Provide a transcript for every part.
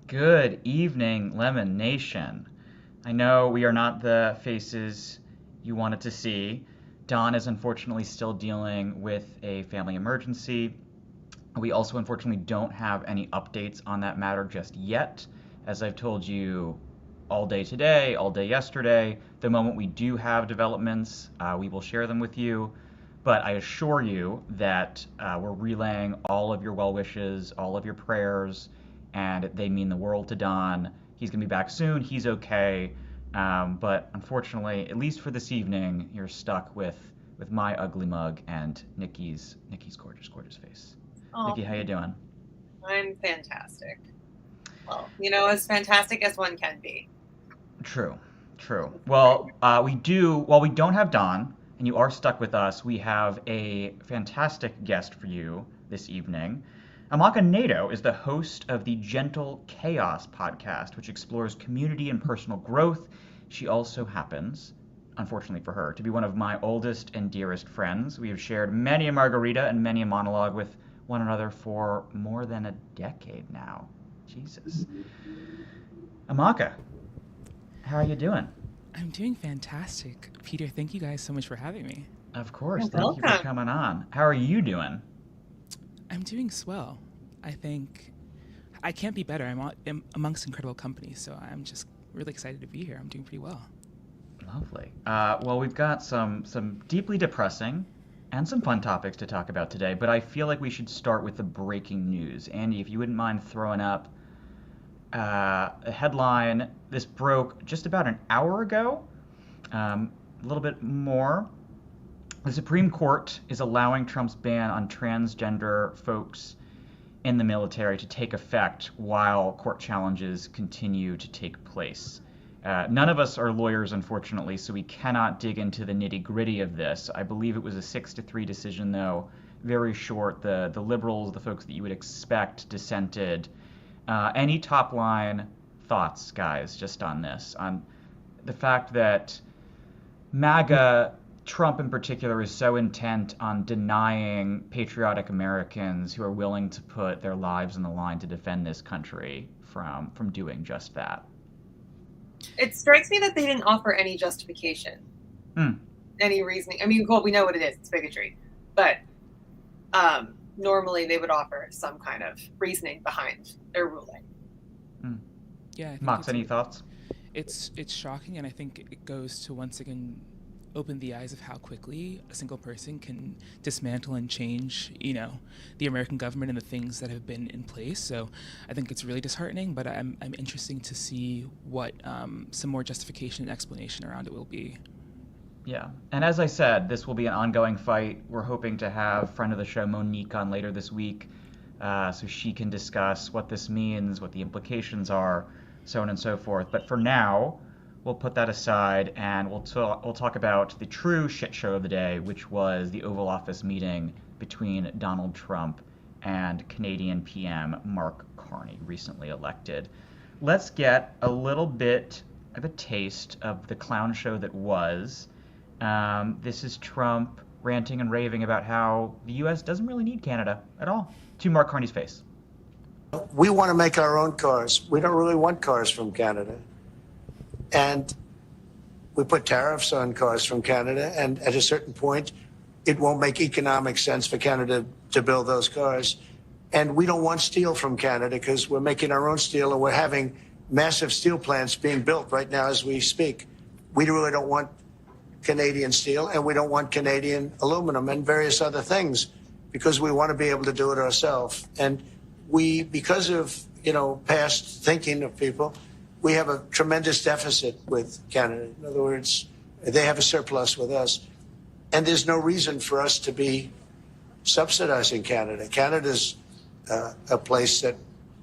Good evening, Lemon Nation. I know we are not the faces you wanted to see. Don is unfortunately still dealing with a family emergency. We also unfortunately don't have any updates on that matter just yet. As I've told you all day today, all day yesterday, the moment we do have developments, we will share them with you. But I assure you that we're relaying all of your well wishes, all of your prayers, and they mean the world to Don. He's going to be back soon. He's okay. But unfortunately, at least for this evening, you're stuck with my ugly mug and Nikki's gorgeous face. Oh, Nikki, how you doing? I'm fantastic. Well, as fantastic as one can be. True, true. Well, while we don't have Don, and you are stuck with us, we have a fantastic guest for you this evening. Amaka Nato is the host of the Gentle Chaos podcast, which explores community and personal growth. She also happens, unfortunately for her, to be one of my oldest and dearest friends. We have shared many a margarita and many a monologue with one another for more than a decade now. Jesus. Amaka, how are you doing? I'm doing fantastic. Peter, thank you guys so much for having me. Of course. You're Thank you for welcome. coming on. How are you doing? I'm doing swell. I think I can't be better. I'm amongst incredible company, so I'm just really excited to be here. I'm doing pretty well. Lovely. Well, we've got some deeply depressing and some fun topics to talk about today, but I feel like we should start with the breaking news. Andy, if you wouldn't mind throwing up a headline. This broke just about an hour ago, a little bit more. The Supreme Court is allowing Trump's ban on transgender folks in the military to take effect while court challenges continue to take place. None of us are lawyers, unfortunately, so we cannot dig into the nitty-gritty of this. I believe it was a 6-3 decision, though, very short. The liberals, the folks that you would expect, dissented. Any top-line thoughts, guys, just on this, on the fact that MAGA, Trump in particular, is so intent on denying patriotic Americans who are willing to put their lives on the line to defend this country from doing just that. It strikes me that they didn't offer any justification, any reasoning. I mean, well, we know what it is. It's bigotry. But normally they would offer some kind of reasoning behind their ruling. Yeah, I think Mox, any thoughts? it's shocking, and I think it goes to once again open the eyes of how quickly a single person can dismantle and change, the American government and the things that have been in place. So I think it's really disheartening, but I'm interested to see what some more justification and explanation around it will be. Yeah, and as I said, this will be an ongoing fight. We're hoping to have friend of the show Monique on later this week, so she can discuss what this means, what the implications are, so on and so forth. But for now, we'll put that aside, and we'll talk about the true shit show of the day, which was the Oval Office meeting between Donald Trump and Canadian PM Mark Carney, recently elected. Let's get a little bit of a taste of the clown show that was. This is Trump ranting and raving about how the U.S. doesn't really need Canada at all, to Mark Carney's face. We want to make our own cars. We don't really want cars from Canada. And we put tariffs on cars from Canada, and at a certain point, it won't make economic sense for Canada to build those cars. And we don't want steel from Canada because we're making our own steel, and we're having massive steel plants being built right now as we speak. We really don't want Canadian steel, and we don't want Canadian aluminum and various other things because we want to be able to do it ourselves. And we, because of, past thinking of people, we have a tremendous deficit with Canada. In other words, they have a surplus with us. And there's no reason for us to be subsidizing Canada. Canada's a place that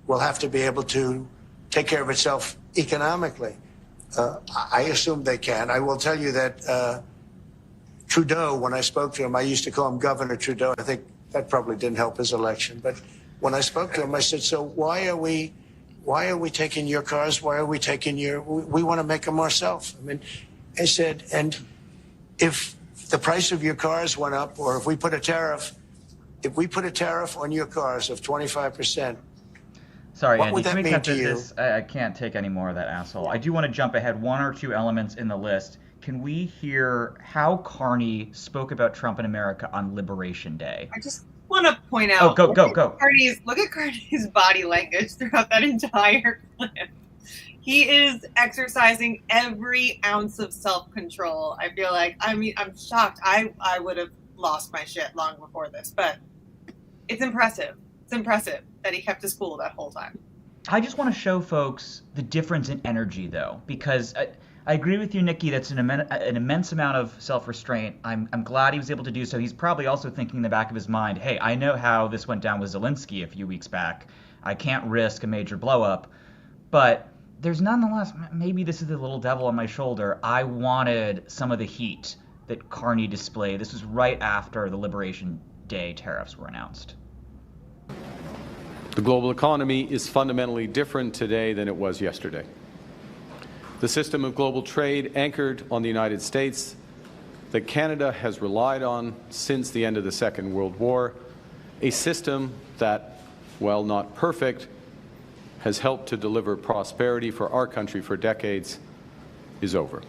will have to be able to take care of itself economically. I assume they can. I will tell you that Trudeau, when I spoke to him, I used to call him Governor Trudeau. I think that probably didn't help his election. But when I spoke to him, I said, so why are we taking your cars? Why are we taking we want to make them ourselves. I said, and if the price of your cars went up, or if we put a tariff on your cars of 25%, Sorry, What Andy, would can that we mean cut to you? this? I can't take any more of that asshole. I do want to jump ahead one or two elements in the list. Can we hear how Carney spoke about Trump in America on Liberation Day? I just want to point out. Go. Look at Carney's body language throughout that entire clip. He is exercising every ounce of self-control. I feel like, I mean, I'm shocked. I would have lost my shit long before this, but it's impressive. It's impressive that he kept his cool that whole time. I just want to show folks the difference in energy, though, because I agree with you, Nikki. That's an immense amount of self-restraint. I'm glad he was able to do so. He's probably also thinking in the back of his mind, hey, I know how this went down with Zelensky a few weeks back. I can't risk a major blow-up. But there's nonetheless, maybe this is the little devil on my shoulder. I wanted some of the heat that Carney displayed. This was right after the Liberation Day tariffs were announced. The global economy is fundamentally different today than it was yesterday. The system of global trade anchored on the United States that Canada has relied on since the end of the Second World War, a system that, while not perfect, has helped to deliver prosperity for our country for decades, is over.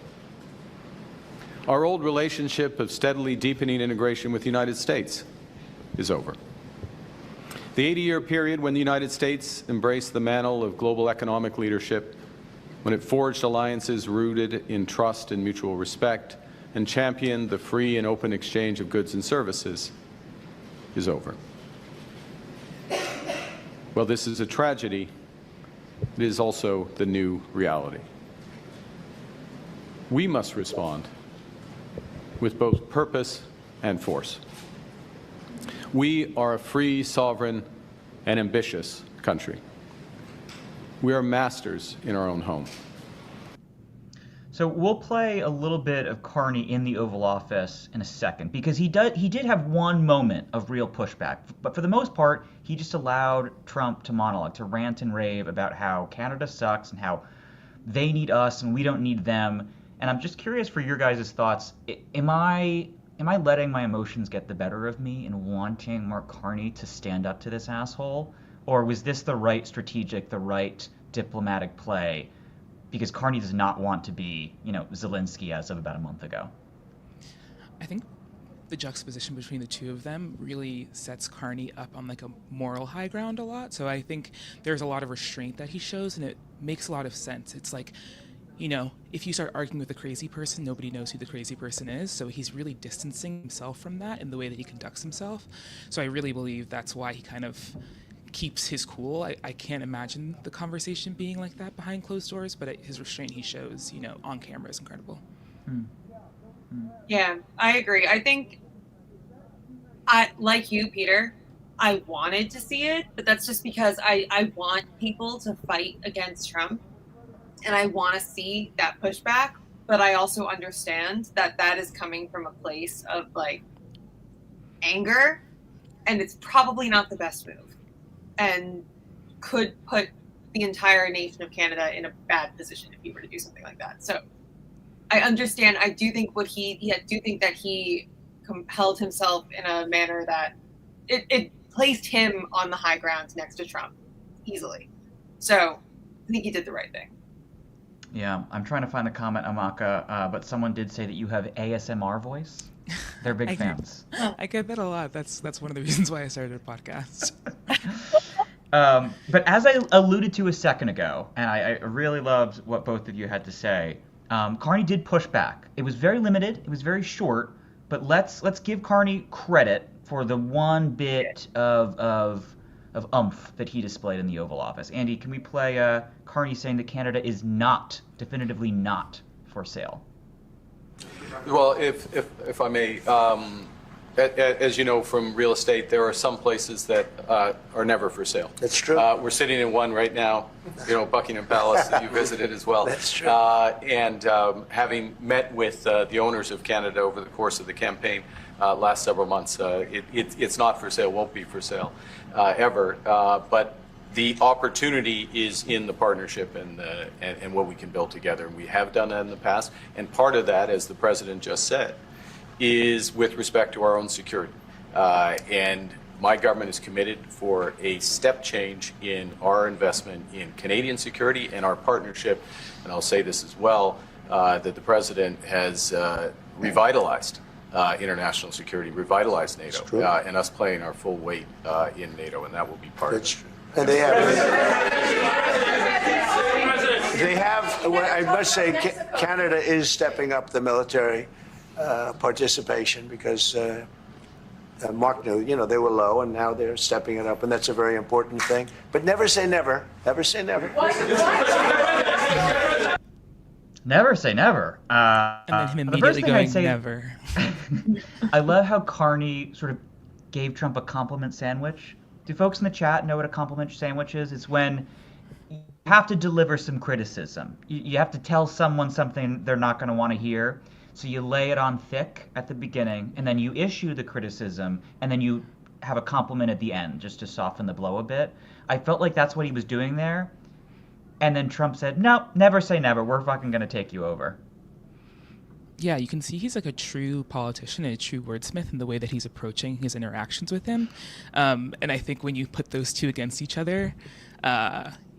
Our old relationship of steadily deepening integration with the United States is over. The 80-year period when the United States embraced the mantle of global economic leadership, when it forged alliances rooted in trust and mutual respect, and championed the free and open exchange of goods and services, is over. Well, this is a tragedy. It is also the new reality. We must respond with both purpose and force. We are a free, sovereign, and ambitious country. We are masters in our own home. So we'll play a little bit of Carney in the Oval Office in a second, because he did have one moment of real pushback, but for the most part, he just allowed Trump to monologue, to rant and rave about how Canada sucks and how they need us and we don't need them. And I'm just curious for your guys' thoughts. Am I letting my emotions get the better of me and wanting Mark Carney to stand up to this asshole? Or was this the right strategic, the right diplomatic play? Because Carney does not want to be, Zelensky as of about a month ago. I think the juxtaposition between the two of them really sets Carney up on like a moral high ground a lot. So I think there's a lot of restraint that he shows, and it makes a lot of sense. It's like, if you start arguing with a crazy person, nobody knows who the crazy person is. So he's really distancing himself from that in the way that he conducts himself. So I really believe that's why he kind of keeps his cool. I can't imagine the conversation being like that behind closed doors, but his restraint he shows, on camera is incredible. Yeah, I agree. I think, like you, Peter, I wanted to see it, but that's just because I want people to fight against Trump. And I want to see that pushback, but I also understand that that is coming from a place of like anger, and it's probably not the best move and could put the entire nation of Canada in a bad position if he were to do something like that. So I understand. I do think that he compelled himself in a manner that it placed him on the high ground next to Trump easily. So I think he did the right thing. Yeah, I'm trying to find the comment, Amaka, but someone did say that you have ASMR voice. They're big fans. I get that a lot. That's one of the reasons why I started a podcast. But as I alluded to a second ago, and I really loved what both of you had to say, Carney did push back. It was very limited. It was very short. But let's give Carney credit for the one bit of oomph that he displayed in the Oval Office. Andy, can we play Carney saying that Canada is definitively not for sale? Well, if I may, as you know from real estate, there are some places that are never for sale. That's true. We're sitting in one right now, Buckingham Palace that you visited as well. That's true. And having met with the owners of Canada over the course of the campaign last several months, it's not for sale, won't be for sale ever. But the opportunity is in the partnership and what we can build together. And we have done that in the past. And part of that, as the president just said, is with respect to our own security. And my government is committed for a step change in our investment in Canadian security and our partnership, and I'll say this as well, that the President has revitalized international security, revitalized NATO, and us playing our full weight in NATO, and that will be part of it. And they have, I must say, Canada is stepping up the military participation because Mark knew, they were low, and now they're stepping it up, and that's a very important thing. But never say never. Never say never. Never say never. And then him immediately going, never. I love how Carney sort of gave Trump a compliment sandwich. Do folks in the chat know what a compliment sandwich is? It's when you have to deliver some criticism. You have to tell someone something they're not going to want to hear. So you lay it on thick at the beginning, and then you issue the criticism, and then you have a compliment at the end just to soften the blow a bit. I felt like that's what he was doing there. And then Trump said, no, never say never. We're fucking going to take you over. Yeah, you can see he's like a true politician and a true wordsmith in the way that he's approaching his interactions with him. And I think when you put those two against each other,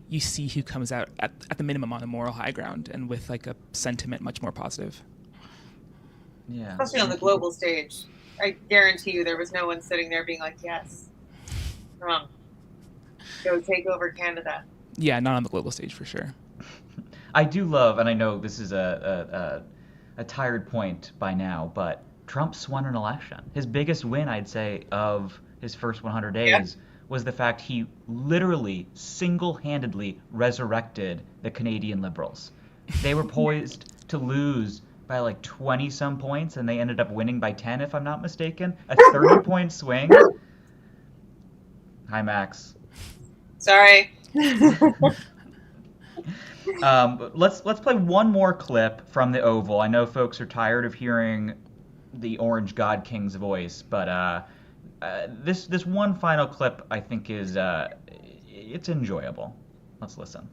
you see who comes out at the minimum on a moral high ground and with like a sentiment much more positive. Yeah. Especially on the global stage. I guarantee you there was no one sitting there being like, yes, wrong. Go take over Canada. Yeah, not on the global stage for sure. I do love, and I know this is a tired point by now, but Trump's won an election. His biggest win, I'd say, of his first 100 days was the fact he literally single-handedly resurrected the Canadian Liberals. They were poised to lose by like 20-some points, and they ended up winning by 10, if I'm not mistaken. A 30-point swing. Hi, Max. Sorry. Let's play one more clip from the Oval. I know folks are tired of hearing the Orange God King's voice, but this one final clip I think is it's enjoyable. Let's listen.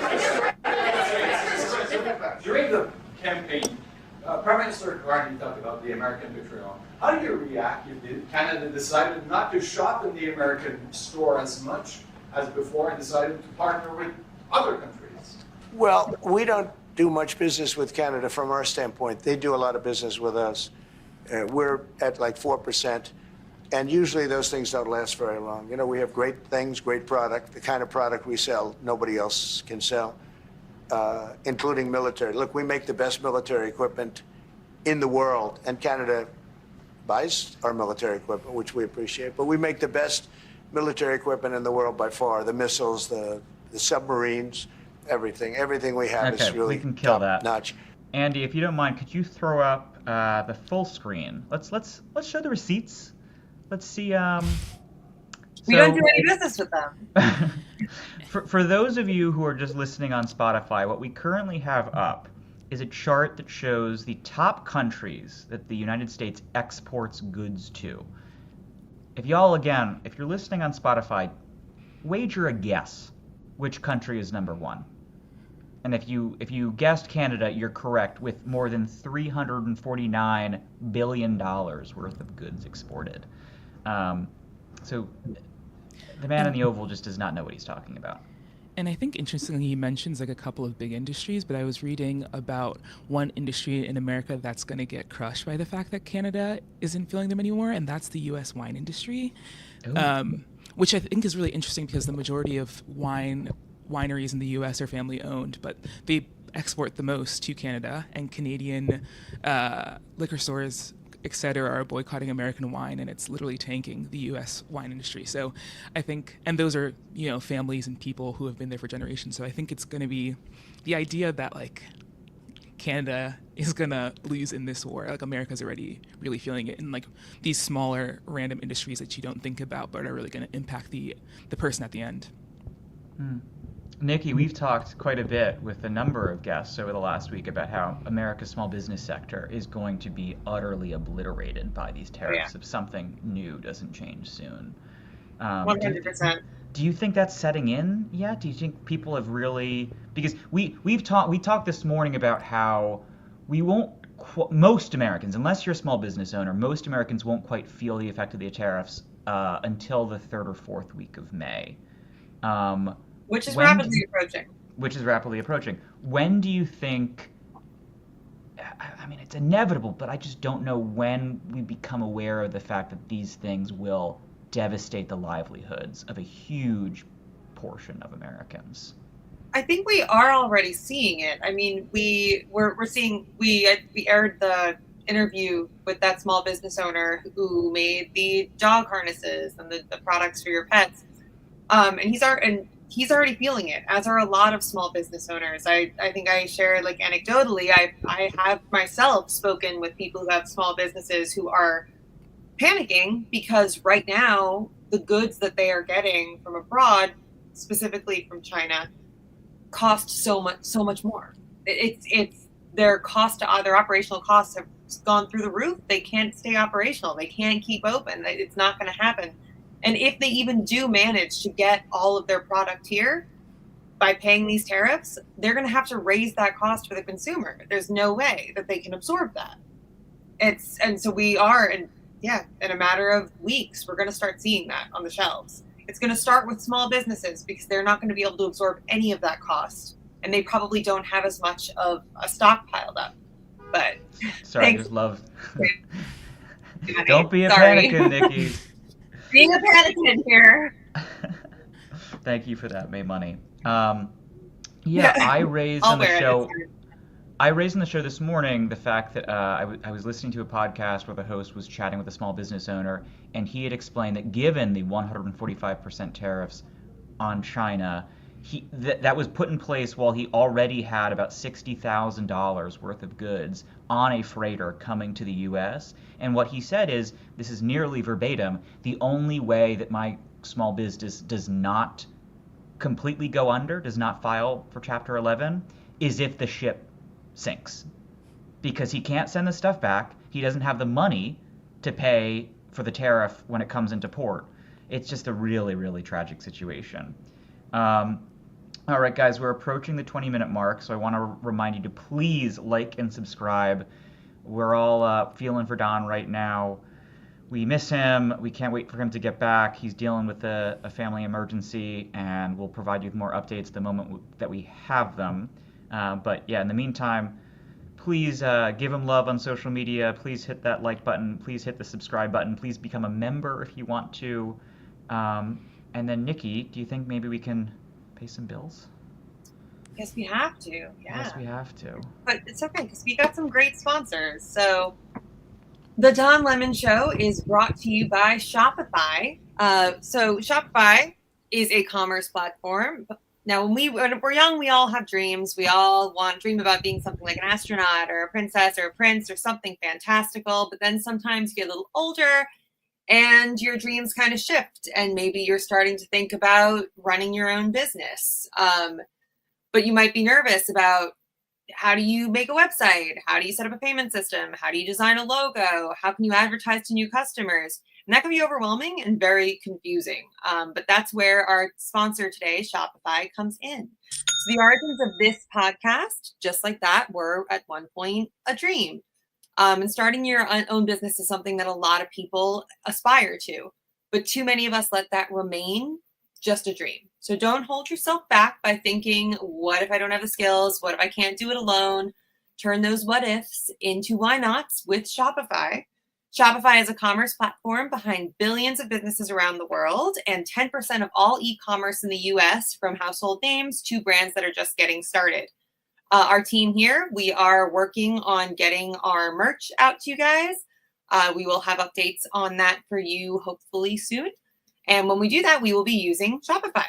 During the campaign, Prime Minister Carney talked about the American betrayal. How do you react if Canada decided not to shop in the American store as much as before and decided to partner with other countries? Well, we don't do much business with Canada from our standpoint. They do a lot of business with us. We're at like 4%, and usually those things don't last very long. We have great things, great product. The kind of product we sell, nobody else can sell, including military. Look, we make the best military equipment in the world, and Canada buys our military equipment, which we appreciate. But we make the best military equipment in the world by far. The missiles, the submarines, everything we have is really we can kill that. Notch. Andy, if you don't mind, could you throw up the full screen? Let's show the receipts. Let's see. We don't do any business with them. For those of you who are just listening on Spotify, what we currently have up is a chart that shows the top countries that the United States exports goods to. If you're listening on Spotify, wager a guess which country is number one. And if you guessed Canada, you're correct, with more than $349 billion worth of goods exported. So the man in the Oval just does not know what he's talking about. And I think interestingly, he mentions like a couple of big industries, but I was reading about one industry in America that's going to get crushed by the fact that Canada isn't filling them anymore, and that's the U.S. wine industry, which I think is really interesting because the majority of wineries in the U.S. are family owned, but they export the most to Canada, and Canadian liquor stores, etc., are boycotting American wine, and it's literally tanking the U.S. wine industry. So I think, and those are, families and people who have been there for generations. So I think it's going to be the idea that like Canada is going to lose in this war. Like America's already really feeling it in like these smaller random industries that you don't think about, but are really going to impact the person at the end. Nikki, we've talked quite a bit with a number of guests over the last week about how America's small business sector is going to be utterly obliterated by these tariffs if something new doesn't change soon. 100%. Do you think that's setting in yet? Do you think people have really, because we talked this morning about how we won't, most Americans, unless you're a small business owner, most Americans won't quite feel the effect of the tariffs until the third or fourth week of May. Which is When rapidly approaching. which is rapidly approaching. When do you think, I mean, it's inevitable, but I just don't know when we become aware of the fact that these things will devastate the livelihoods of a huge portion of Americans? I think we are already seeing it. I mean, we're seeing, we aired the interview with that small business owner who made the dog harnesses and the products for your pets. And he's already feeling it, as are a lot of small business owners. I think I shared, like, anecdotally, I have myself spoken with people who have small businesses who are panicking because right now the goods that they are getting from abroad, specifically from China, cost so much more. It's their operational costs have gone through the roof. They can't stay operational. They can't keep open. It's not going to happen. And if they even do manage to get all of their product here by paying these tariffs, they're going to have to raise that cost for the consumer. There's no way that they can absorb that. And so we are, in a matter of weeks, we're going to start seeing that on the shelves. It's going to start with small businesses because they're not going to be able to absorb any of that cost. And they probably don't have as much of a stock piled up. But sorry, I just love. Don't be a panickin', Nikki. Being a panickin' here. Thank you for that, May Money. I raised on the show. I raised in the show this morning the fact that I was listening to a podcast where the host was chatting with a small business owner, and he had explained that given the 145% tariffs on China, that was put in place while he already had about $60,000 worth of goods on a freighter coming to the U.S. And what he said is, this is nearly verbatim, the only way that my small business does not completely go under, does not file for Chapter 11, is if the ship sinks. Because he can't send the stuff back. He doesn't have the money to pay for the tariff when it comes into port. It's just a really, really tragic situation. All right, guys, we're approaching the 20-minute mark, so I want to remind you to please like and subscribe. We're all feeling for Don right now. We miss him. We can't wait for him to get back. He's dealing with a family emergency, and we'll provide you with more updates the moment that we have them. But yeah, in the meantime, please give him love on social media. Please hit that like button. Please hit the subscribe button. Please become a member if you want to. And then, Nikki, do you think maybe we can pay some bills? Yes, we have to. Yeah. Yes, we have to. But it's okay because we got some great sponsors. So the Don Lemon Show is brought to you by Shopify. So Shopify is a commerce platform. Now, when we're young, we all have dreams. We all dream about being something like an astronaut or a princess or a prince or something fantastical. But then sometimes you get a little older and your dreams kind of shift. And maybe you're starting to think about running your own business. But you might be nervous about, how do you make a website? How do you set up a payment system? How do you design a logo? How can you advertise to new customers? And that can be overwhelming and very confusing. But that's where our sponsor today, Shopify, comes in. So the origins of this podcast, just like that, were at one point a dream. And starting your own business is something that a lot of people aspire to. But too many of us let that remain just a dream. So don't hold yourself back by thinking, what if I don't have the skills? What if I can't do it alone? Turn those what ifs into why nots with Shopify. Shopify is a commerce platform behind billions of businesses around the world and 10% of all e-commerce in the US, from household names to brands that are just getting started. Our team here, we are working on getting our merch out to you guys. We will have updates on that for you hopefully soon. And when we do that, we will be using Shopify.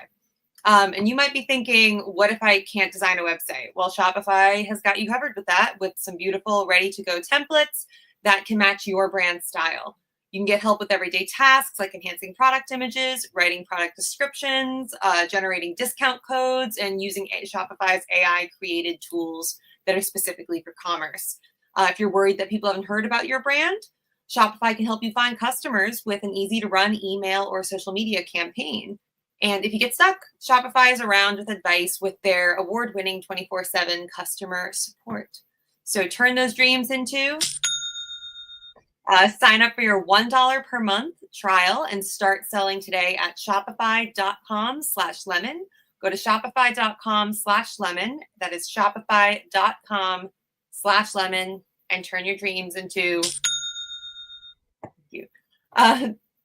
And you might be thinking, what if I can't design a website? Well, Shopify has got you covered with that, with some beautiful ready-to-go templates that can match your brand style. You can get help with everyday tasks like enhancing product images, writing product descriptions, generating discount codes, and using Shopify's AI-created tools that are specifically for commerce. If you're worried that people haven't heard about your brand, Shopify can help you find customers with an easy-to-run email or social media campaign. And if you get stuck, Shopify is around with advice with their award-winning 24/7 customer support. So turn those dreams into Sign up for your $1 per month trial and start selling today at shopify.com/lemon. Go to shopify.com/lemon. That is shopify.com/lemon, and turn your dreams into you.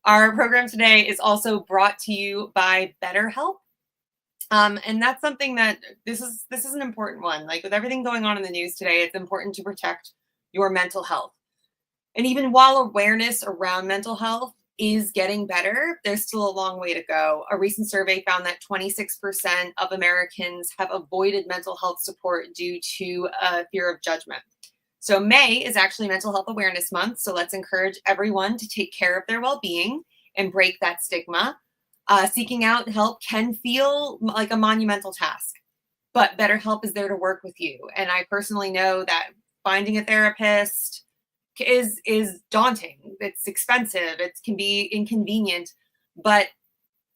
Our program today is also brought to you by BetterHelp. And that's something that this is an important one. Like with everything going on in the news today, it's important to protect your mental health. And even while awareness around mental health is getting better, there's still a long way to go. A recent survey found that 26% of Americans have avoided mental health support due to fear of judgment. So May is actually Mental Health Awareness Month. So let's encourage everyone to take care of their well-being and break that stigma. Seeking out help can feel like a monumental task, but BetterHelp is there to work with you. And I personally know that finding a therapist is daunting. It's expensive. It can be inconvenient, but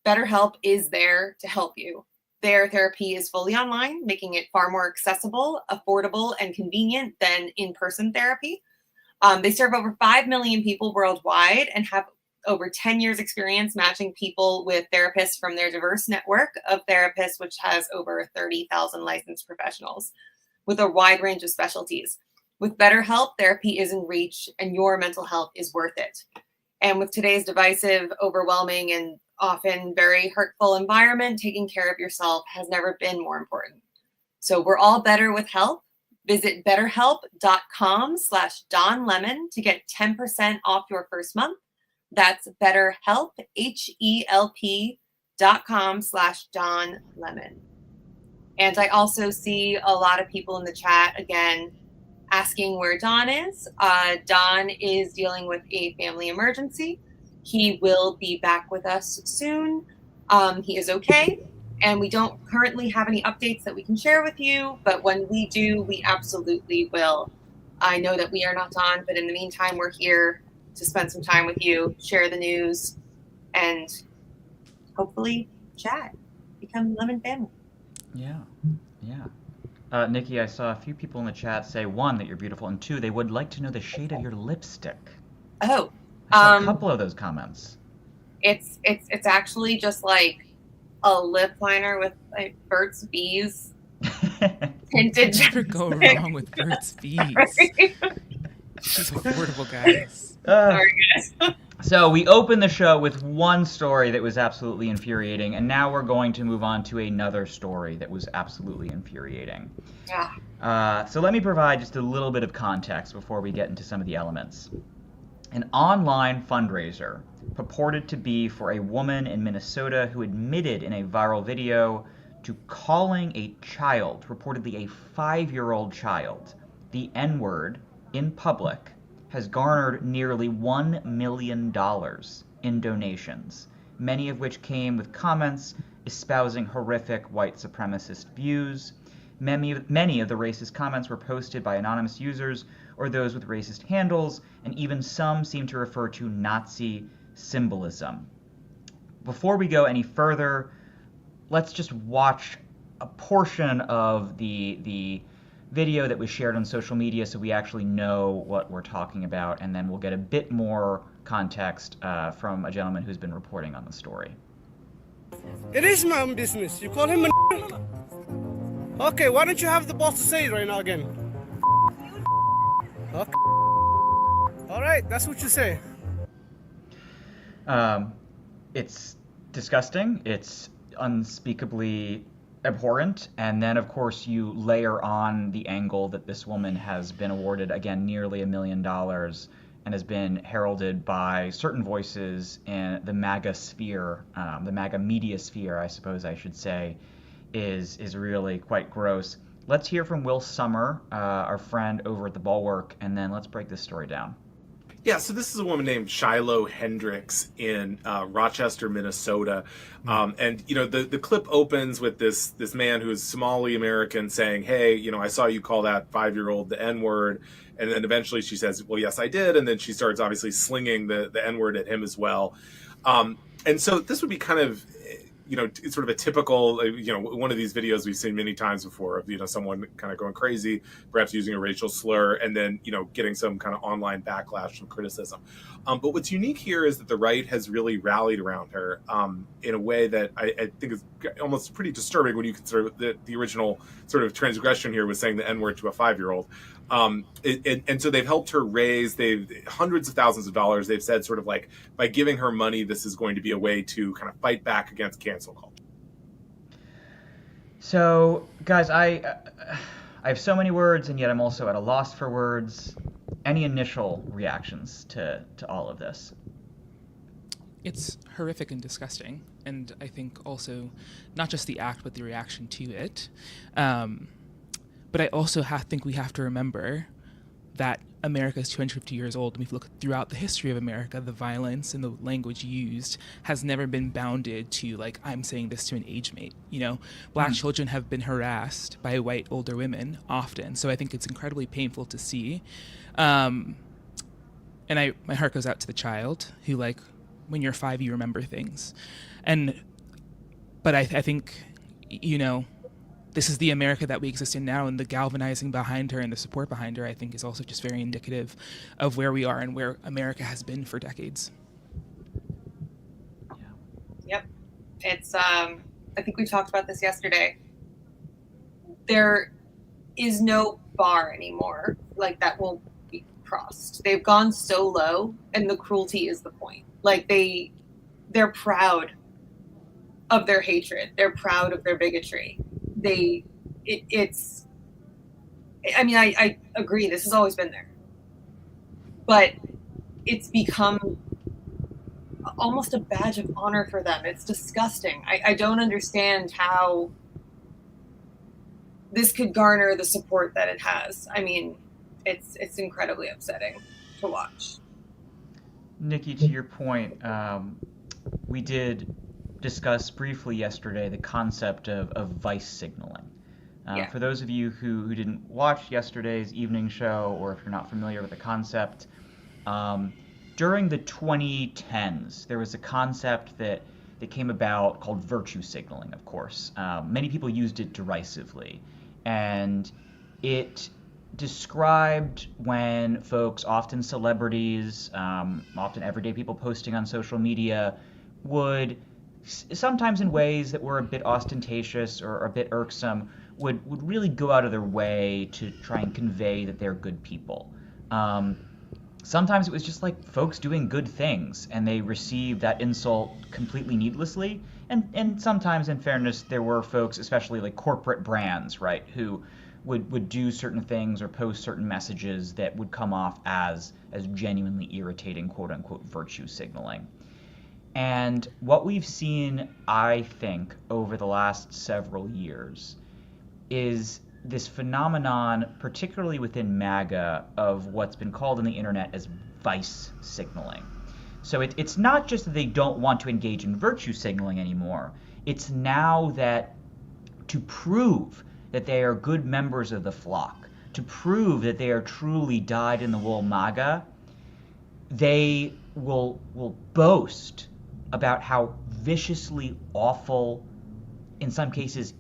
BetterHelp is there to help you. Their therapy is fully online, making it far more accessible, affordable, and convenient than in-person therapy. They serve over 5 million people worldwide and have over 10 years experience matching people with therapists from their diverse network of therapists, which has over 30,000 licensed professionals with a wide range of specialties. With BetterHelp, therapy is in reach and your mental health is worth it. And with today's divisive, overwhelming, and often very hurtful environment, taking care of yourself has never been more important. So we're all better with help. Visit betterhelp.com/DonLemon to get 10% off your first month. That's BetterHelp, HELP.com/DonLemon. And I also see a lot of people in the chat, again, asking where Don is. Don is dealing with a family emergency. He will be back with us soon. He is okay. And we don't currently have any updates that we can share with you, but when we do, we absolutely will. I know that we are not Don, but in the meantime, we're here to spend some time with you, share the news, and hopefully chat, become Lemon family. Yeah. Nikki, I saw a few people in the chat say, one, that you're beautiful, and two, they would like to know the shade of your lipstick. Oh, I saw a couple of those comments. It's actually just like a lip liner with like Burt's Bees tinted. Never go wrong with Burt's Bees. She's affordable, guys. Sorry, guys. So we opened the show with one story that was absolutely infuriating, and now we're going to move on to another story that was absolutely infuriating. Yeah. So let me provide just a little bit of context before we get into some of the elements. An online fundraiser purported to be for a woman in Minnesota who admitted in a viral video to calling a child, reportedly a 5-year-old child, the N-word in public, has garnered nearly $1 million in donations, many of which came with comments espousing horrific white supremacist views. Many of the racist comments were posted by anonymous users or those with racist handles, and even some seem to refer to Nazi symbolism. Before we go any further, let's just watch a portion of the video that was shared on social media so we actually know what we're talking about, and then we'll get a bit more context from a gentleman who's been reporting on the story. It is my own business. You call him a Okay, why don't you have the balls to say it right now again? Okay. All right, that's what you say. It's disgusting. It's unspeakably abhorrent, and then of course you layer on the angle that this woman has been awarded, again, nearly $1 million and has been heralded by certain voices in the MAGA sphere, the MAGA media sphere, I suppose I should say, is really quite gross. Let's hear from Will Sommer, our friend over at the Bulwark, and then let's break this story down. Yeah, so this is a woman named Shiloh Hendricks in Rochester, Minnesota. And, you know, the clip opens with this man who is Somali American saying, hey, you know, I saw you call that 5-year-old the N-word. And then eventually she says, well, yes, I did. And then she starts obviously slinging the N-word at him as well. And so this would be kind of it's sort of a typical, one of these videos we've seen many times before of, someone kind of going crazy, perhaps using a racial slur, and then, getting some kind of online backlash and criticism. But what's unique here is that the right has really rallied around her in a way that I think is almost pretty disturbing when you consider that the original sort of transgression here was saying the N-word to a 5-year-old. And so they've helped her raise hundreds of thousands of dollars. They've said sort of like, by giving her money, this is going to be a way to kind of fight back against cancel culture. So, guys, I have so many words, and yet I'm also at a loss for words. Any initial reactions to all of this? It's horrific and disgusting, and I think also not just the act, but the reaction to it. But I also think we have to remember that America is 250 years old, and if we look throughout the history of America, the violence and the language used has never been bounded to, like, I'm saying this to an age mate. Black children have been harassed by white older women often, so I think it's incredibly painful to see. And my heart goes out to the child who, like, when you're 5, you remember things. But I think, this is the America that we exist in now, and the galvanizing behind her and the support behind her, I think, is also just very indicative of where we are and where America has been for decades. Yeah. Yep. It's, I think we talked about this yesterday. There is no bar anymore, like, that won't be crossed. They've gone so low, and the cruelty is the point. Like, they're proud of their hatred. They're proud of their bigotry. I agree, this has always been there, but it's become almost a badge of honor for them. It's disgusting. I don't understand how this could garner the support that it has. I mean, it's incredibly upsetting to watch. Nikki, to your point, we did discuss briefly yesterday the concept of vice signaling. Yeah. For those of you who didn't watch yesterday's evening show, or if you're not familiar with the concept, during the 2010s, there was a concept that came about called virtue signaling, of course. Many people used it derisively, and it described when folks, often celebrities, often everyday people posting on social media, would, sometimes in ways that were a bit ostentatious or a bit irksome, would really go out of their way to try and convey that they're good people. Sometimes it was just like folks doing good things, and they received that insult completely needlessly. And sometimes, in fairness, there were folks, especially like corporate brands, right, who would do certain things or post certain messages that would come off as genuinely irritating, quote unquote, virtue signaling. And what we've seen, I think, over the last several years is this phenomenon, particularly within MAGA, of what's been called on the internet as vice signaling. So it's not just that they don't want to engage in virtue signaling anymore. It's now that to prove that they are good members of the flock, to prove that they are truly dyed-in-the-wool MAGA, they will boast about how viciously awful, in some cases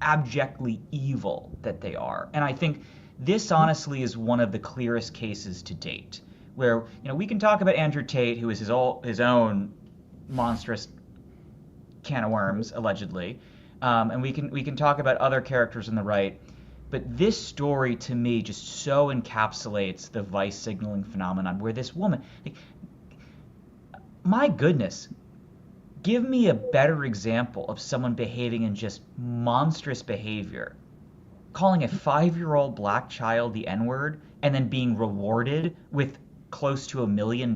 abjectly evil, that they are. And I think this honestly is one of the clearest cases to date, where we can talk about Andrew Tate, who is his own monstrous can of worms, allegedly, and we can talk about other characters on the right, but this story to me just so encapsulates the vice signaling phenomenon, where this woman, my goodness, give me a better example of someone behaving in just monstrous behavior, calling a 5-year-old black child the N-word, and then being rewarded with close to $1 million.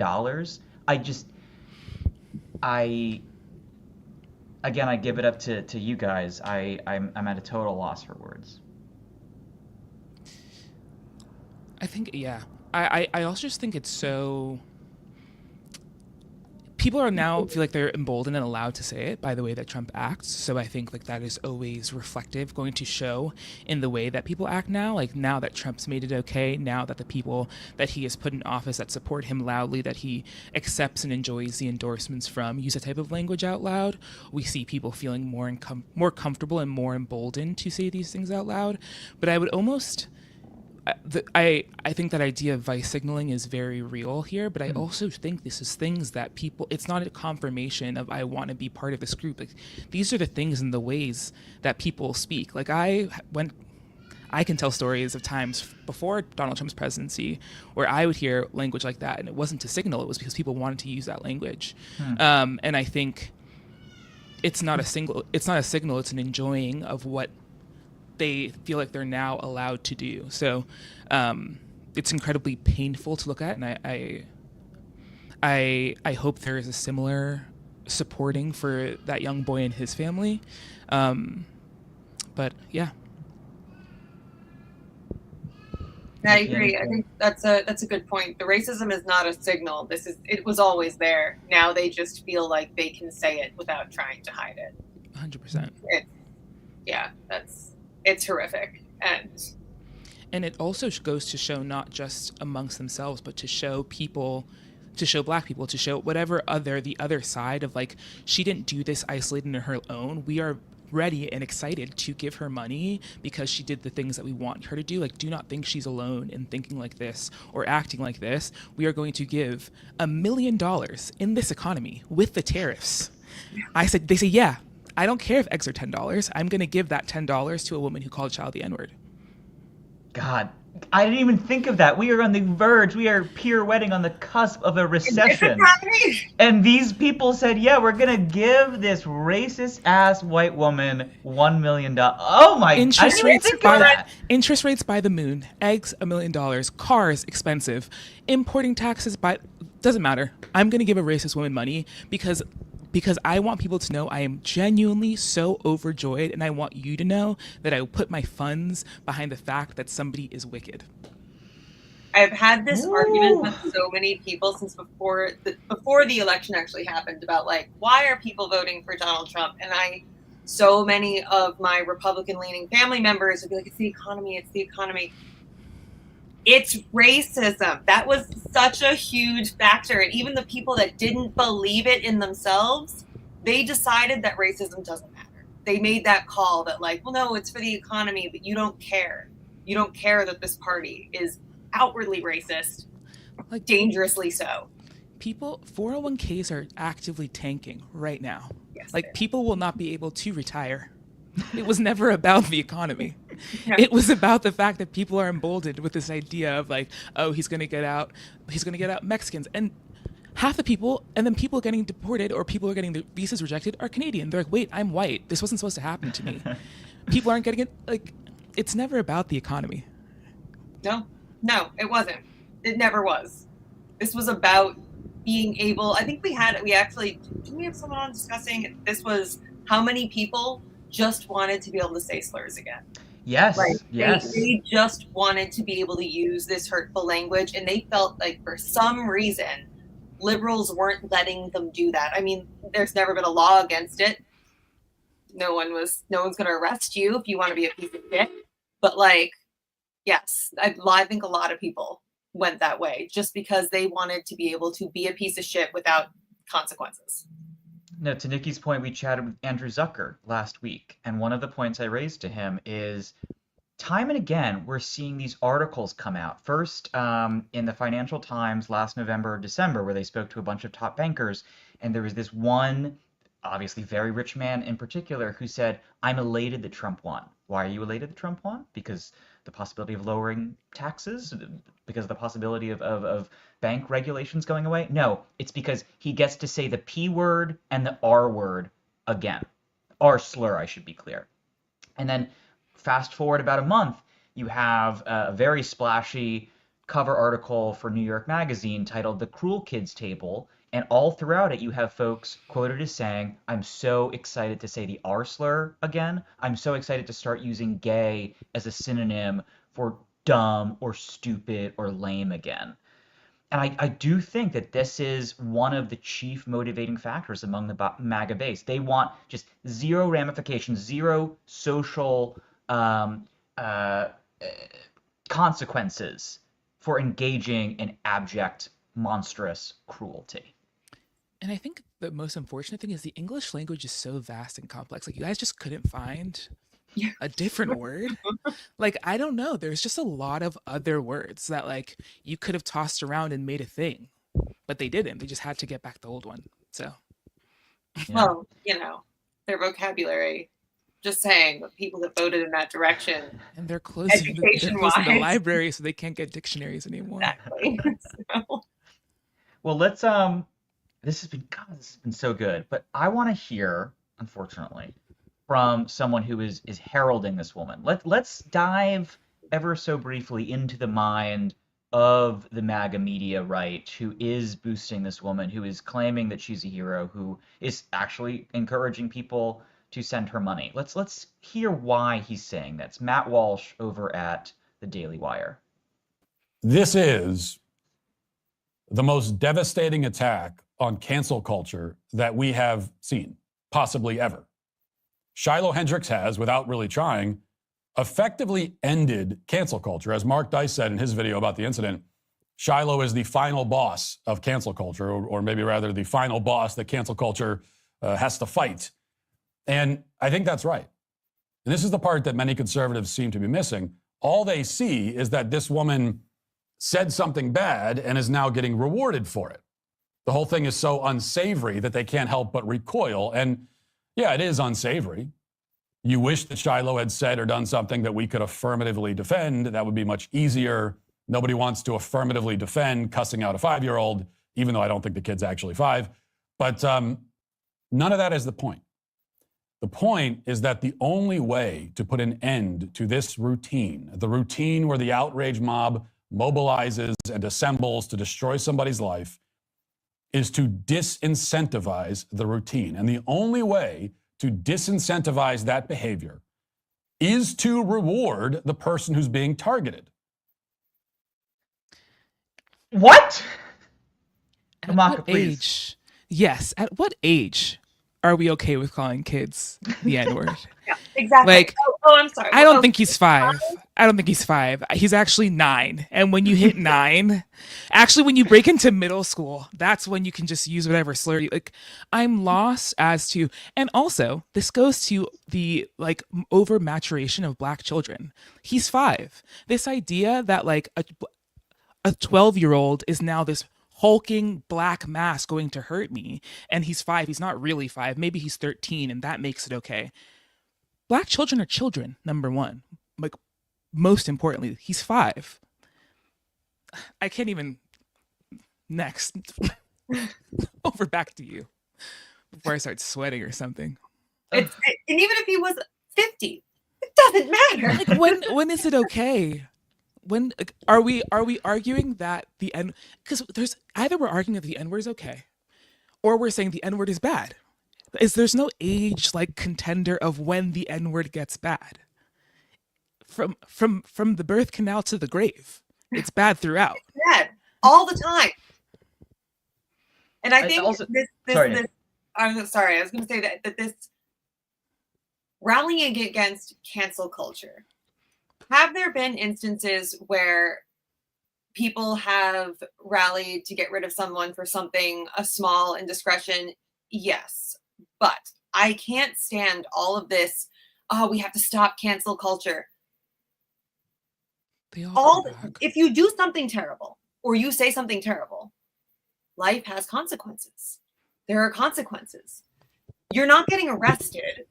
Again, I give it up to you guys. I'm at a total loss for words. I think, yeah. I also just think it's so... people are now feel like they're emboldened and allowed to say it by the way that Trump acts. So I think like that is always reflective, going to show in the way that people act now. Like now that Trump's made it okay, now that the people that he has put in office that support him loudly, that he accepts and enjoys the endorsements from, use that type of language out loud, we see people feeling more comfortable and more emboldened to say these things out loud. But I would almost I think that idea of vice signaling is very real here, but I also think this is things that people, it's not a confirmation of I want to be part of this group. Like these are the things and the ways that people speak. Like I can tell stories of times before Donald Trump's presidency where I would hear language like that, and it wasn't to signal, it was because people wanted to use that language. And I think it's not a signal, it's an enjoying of what they feel like they're now allowed to do. So it's incredibly painful to look at, and I hope there is a similar supporting for that young boy and his family. But yeah. I agree. I think that's a good point. The racism is not a signal. It was always there. Now they just feel like they can say it without trying to hide it. 100%. It's horrific. And it also goes to show not just amongst themselves, but to show people, to show Black people, to show whatever the other side of like, she didn't do this isolated in her own. We are ready and excited to give her money because she did the things that we want her to do. Like, do not think she's alone in thinking like this or acting like this. We are going to give $1 million in this economy with the tariffs. They say, yeah, I don't care if eggs are $10. I'm going to give that $10 to a woman who called a child the N-word. God, I didn't even think of that. We are on the verge. We are pirouetting on the cusp of a recession. And these people said, yeah, we're going to give this racist-ass white woman $1 million. Oh, my... Interest rates by the moon. Eggs, $1 million. Cars, expensive. Importing taxes, doesn't matter. I'm going to give a racist woman money because I want people to know I am genuinely so overjoyed, and I want you to know that I will put my funds behind the fact that somebody is wicked. I've had this argument with so many people since before the election actually happened about like, why are people voting for Donald Trump? And so many of my Republican-leaning family members would be like, it's the economy, it's the economy. It's racism. That was such a huge factor. And even the people that didn't believe it in themselves, they decided that racism doesn't matter. They made that call that like, well, no, it's for the economy, but you don't care. You don't care that this party is outwardly racist, like dangerously so. 401ks are actively tanking right now. Yes, like people will not be able to retire. It was never about the economy. Yeah. It was about the fact that people are emboldened with this idea of like, oh, he's going to get out Mexicans. And half the people, and then people getting deported or people are getting their visas rejected are Canadian. They're like, wait, I'm white. This wasn't supposed to happen to me. People aren't getting it. Like, it's never about the economy. No, it wasn't. It never was. This was about being able, I think didn't we have someone on discussing, this was how many people just wanted to be able to say slurs again. Yes, like, yes. They just wanted to be able to use this hurtful language, and they felt like for some reason liberals weren't letting them do that. I mean, there's never been a law against it. No one's going to arrest you if you want to be a piece of shit. But like, yes, I think a lot of people went that way just because they wanted to be able to be a piece of shit without consequences. No, to Nikki's point, we chatted with Andrew Zucker last week, and one of the points I raised to him is time and again, we're seeing these articles come out. First, in the Financial Times last November or December, where they spoke to a bunch of top bankers, and there was this one, obviously very rich man in particular, who said, I'm elated that Trump won. Why are you elated that Trump won? Because the possibility of lowering taxes? Because of the possibility of bank regulations going away? No, it's because he gets to say the P word and the R word again. R slur, I should be clear. And then fast forward about a month, you have a very splashy cover article for New York Magazine titled The Cruel Kids Table. And all throughout it, you have folks quoted as saying, I'm so excited to say the R slur again. I'm so excited to start using gay as a synonym for dumb or stupid or lame again. And I do think that this is one of the chief motivating factors among the MAGA base. They want just zero ramifications, zero social uh, consequences for engaging in abject, monstrous cruelty. And I think the most unfortunate thing is the English language is so vast and complex. Like, you guys just couldn't find a different word. Like, I don't know. There's just a lot of other words that, like, you could have tossed around and made a thing, but they didn't. They just had to get back the old one. So, well, their vocabulary. Just saying, people that voted in that direction. And they're closing the library, so they can't get dictionaries anymore. Exactly. Well, let's this has been so good, but I want to hear, unfortunately, from someone who is heralding this woman. Let's dive ever so briefly into the mind of the MAGA media right, who is boosting this woman, who is claiming that she's a hero, who is actually encouraging people to send her money. Let's hear why he's saying that. It's Matt Walsh over at the Daily Wire. This is the most devastating attack on cancel culture that we have seen, possibly ever. Shiloh Hendricks has, without really trying, effectively ended cancel culture. As Mark Dice said in his video about the incident, Shiloh is the final boss of cancel culture, or maybe rather the final boss that cancel culture has to fight. And I think that's right. And this is the part that many conservatives seem to be missing. All they see is that this woman said something bad and is now getting rewarded for it. The whole thing is so unsavory that they can't help but recoil. And yeah, it is unsavory. You wish that Shiloh had said or done something that we could affirmatively defend. That would be much easier. Nobody wants to affirmatively defend cussing out a 5-year-old, even though I don't think the kid's actually 5. But none of that is the point. The point is that the only way to put an end to this routine, the routine where the outrage mob mobilizes and assembles to destroy somebody's life, is to disincentivize the routine. And the only way to disincentivize that behavior is to reward the person who's being targeted. What? At what age? Yes. At what age are we okay with calling kids the N-word? Yeah, exactly. Like, I'm sorry. I don't think he's 5. I don't think he's 5. He's actually 9. And when you hit 9, actually, when you break into middle school, that's when you can just use whatever slur. Like, I'm lost as to, and also this goes to the over maturation of Black children. He's 5. This idea that like a 12-year-old is now this hulking black mass going to hurt me, and he's 5. He's not really 5. Maybe he's 13, and that makes it okay. Black children are children, number one. Like, most importantly, he's 5. I can't even. Next. Over back to you before I start sweating or something. And even if he was 50, it doesn't matter. Like, when is it okay? When are we arguing that the N? Because there's either we're arguing that the N-word is okay, or we're saying the N-word is bad. There's no age like contender of when the N-word gets bad. From the birth canal to the grave, it's bad throughout. It's bad all the time. And I think also, this I'm sorry, I was going to say that this rallying against cancel culture. Have there been instances where people have rallied to get rid of someone for something, a small indiscretion? Yes. But I can't stand all of this, we have to stop cancel culture. If you do something terrible or you say something terrible, life has consequences. There are consequences. You're not getting arrested.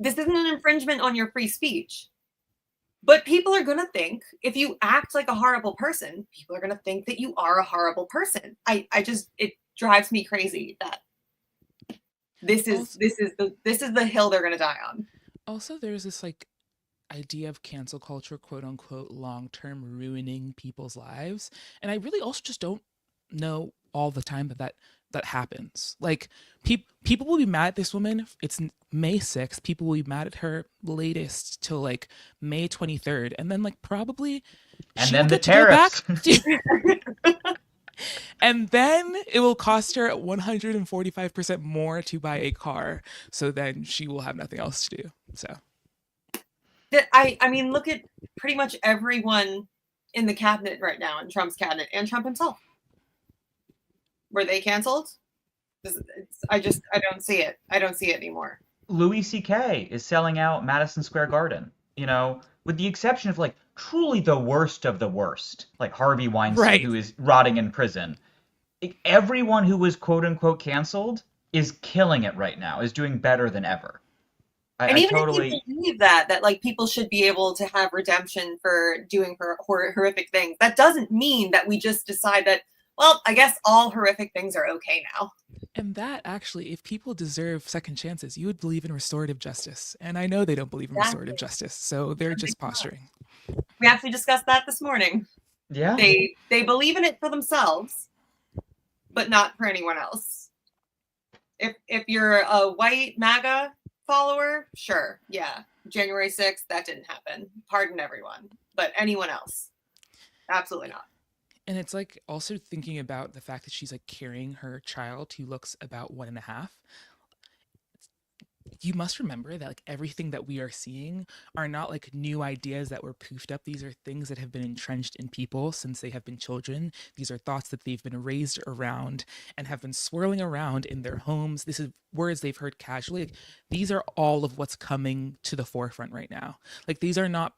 This isn't an infringement on your free speech. But people are going to think, if you act like a horrible person, people are going to think that you are a horrible person. It drives me crazy that this is the hill they're going to die on. Also, there's this idea of cancel culture, quote unquote, long-term ruining people's lives. And I really also just don't know all the time that happens. Like, people will be mad at this woman. It's May 6th. People will be mad at her latest till May 23rd. And then probably. And then the tariffs. And then it will cost her 145% more to buy a car. So then she will have nothing else to do. So I mean, look at pretty much everyone in the cabinet right now, in Trump's cabinet, and Trump himself. Were they canceled? I don't see it. I don't see it anymore. Louis C.K. is selling out Madison Square Garden, with the exception of like truly the worst of the worst, like Harvey Weinstein, Right. who is rotting in prison. Everyone who was quote unquote canceled is killing it right now, is doing better than ever. And I even totally. if you believe that like people should be able to have redemption for doing horrific things, that doesn't mean that we just decide that, well, I guess all horrific things are okay now. And that actually, if people deserve second chances, you would believe in restorative justice. And I know they don't believe in restorative justice, so they're just posturing. We actually discussed that this morning. Yeah. They believe in it for themselves, but not for anyone else. If you're a white MAGA follower, sure, yeah. January 6th, that didn't happen. Pardon everyone. But anyone else, absolutely not. And it's like also thinking about the fact that she's like carrying her child who looks about 1.5. You must remember that like everything that we are seeing are not like new ideas that were poofed up. These are things that have been entrenched in people since they have been children. These are thoughts that they've been raised around and have been swirling around in their homes. This is words they've heard casually. Like, these are all of what's coming to the forefront right now. Like these are not,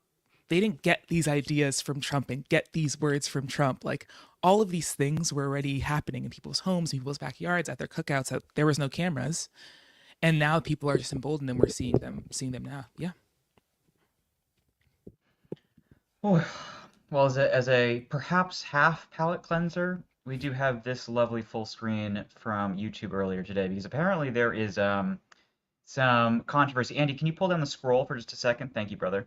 they didn't get these ideas from Trump and get these words from Trump. Like all of these things were already happening in people's homes, in people's backyards, at their cookouts. There was no cameras. And now people are just emboldened and we're seeing them now. Yeah. Well, as a perhaps half palate cleanser, we do have this lovely full screen from YouTube earlier today, because apparently there is some controversy. Andy, can you pull down the scroll for just a second? Thank you, brother.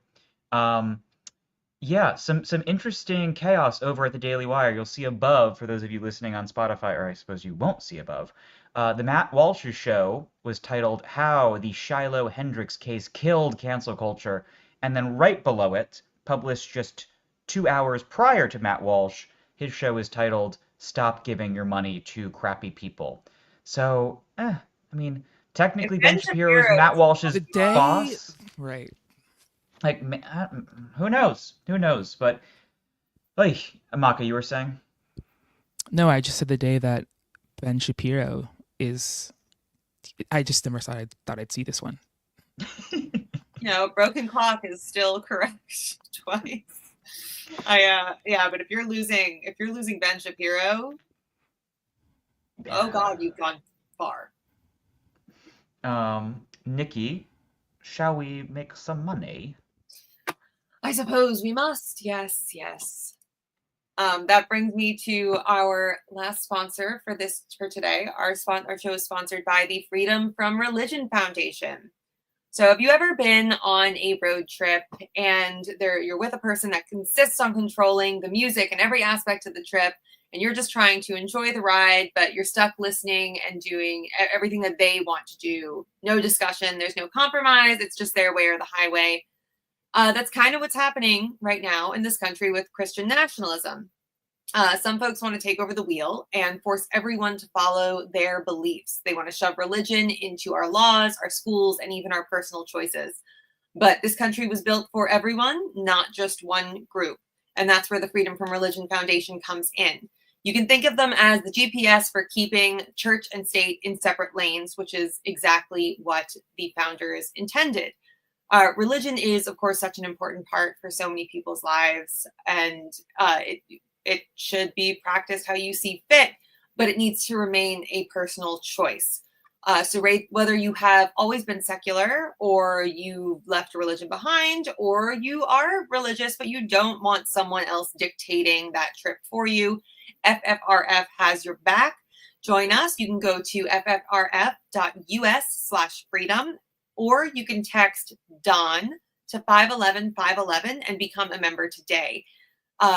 Yeah, some interesting chaos over at the Daily Wire. You'll see above, for those of you listening on Spotify, or I suppose you won't see above, the Matt Walsh's show was titled "How the Shiloh Hendrix Case Killed Cancel Culture," and then right below it, published just 2 hours prior to Matt Walsh, his show is titled "Stop Giving Your Money to Crappy People." So, I mean, technically Ben Shapiro is Matt Walsh's boss. Right. Like, who knows? Who knows? But, like, Amaka, you were saying? No, I just said the day that Ben Shapiro is. I just never thought I'd see this one. Broken clock is still correct twice. But if you're losing Ben Shapiro, oh God, you've gone far. Nikki, shall we make some money? I suppose we must. Yes. That brings me to our last sponsor for today. Our show is sponsored by the Freedom from Religion Foundation. So have you ever been on a road trip and you're with a person that insists on controlling the music and every aspect of the trip, and you're just trying to enjoy the ride, but you're stuck listening and doing everything that they want to do? No discussion. There's no compromise. It's just their way or the highway. That's kind of what's happening right now in this country with Christian nationalism. Some folks want to take over the wheel and force everyone to follow their beliefs. They want to shove religion into our laws, our schools, and even our personal choices. But this country was built for everyone, not just one group. And that's where the Freedom from Religion Foundation comes in. You can think of them as the GPS for keeping church and state in separate lanes, which is exactly what the founders intended. Religion is, of course, such an important part for so many people's lives, and it should be practiced how you see fit, but it needs to remain a personal choice. So whether you have always been secular, or you left religion behind, or you are religious, but you don't want someone else dictating that trip for you, FFRF has your back. Join us. You can go to ffrf.us/freedom, or you can text Dawn to 511-511 and become a member today.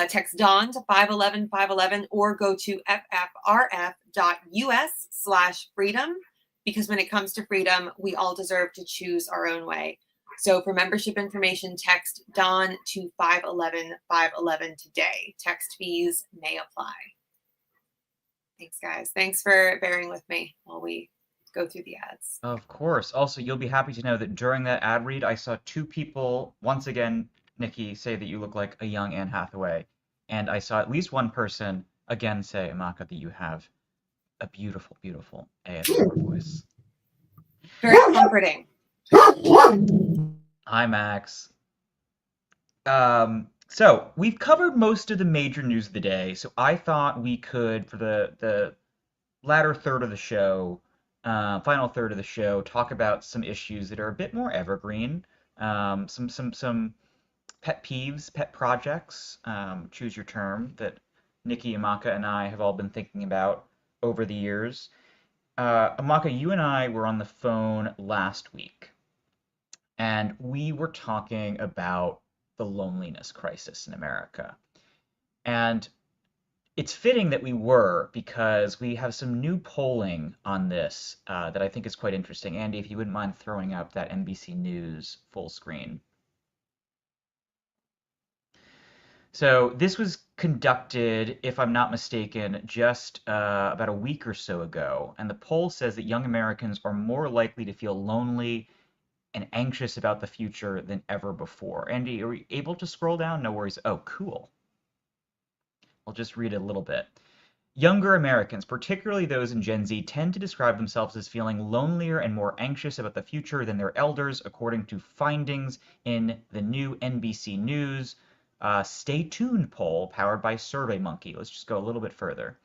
Text Dawn to 511-511 or go to ffrf.us/freedom, because when it comes to freedom, we all deserve to choose our own way. So for membership information, text Dawn to 511-511 today. Text fees may apply. Thanks, guys. Thanks for bearing with me while we go through the ads. Of course. Also, you'll be happy to know that during that ad read, I saw two people, once again, Nikki, say that you look like a young Anne Hathaway. And I saw at least one person, again, say, Amaka, that you have a beautiful, beautiful ASMR voice. Very comforting. Hi, Max. So we've covered most of the major news of the day, so I thought we could, for the latter third of the show, final third of the show, talk about some issues that are a bit more evergreen, some pet peeves, pet projects, choose your term, that Nikki, Amaka, and I have all been thinking about over the years. Amaka, you and I were on the phone last week, and we were talking about the loneliness crisis in America. And it's fitting that we were, because we have some new polling on this that I think is quite interesting. Andy, if you wouldn't mind throwing up that NBC News full screen. So this was conducted, if I'm not mistaken, just about a week or so ago. And the poll says that young Americans are more likely to feel lonely and anxious about the future than ever before. Andy, are we able to scroll down? No worries. Oh, cool. I'll just read a little bit. Younger Americans, particularly those in Gen Z, tend to describe themselves as feeling lonelier and more anxious about the future than their elders, according to findings in the new NBC News Stay Tuned poll powered by SurveyMonkey. Let's just go a little bit further.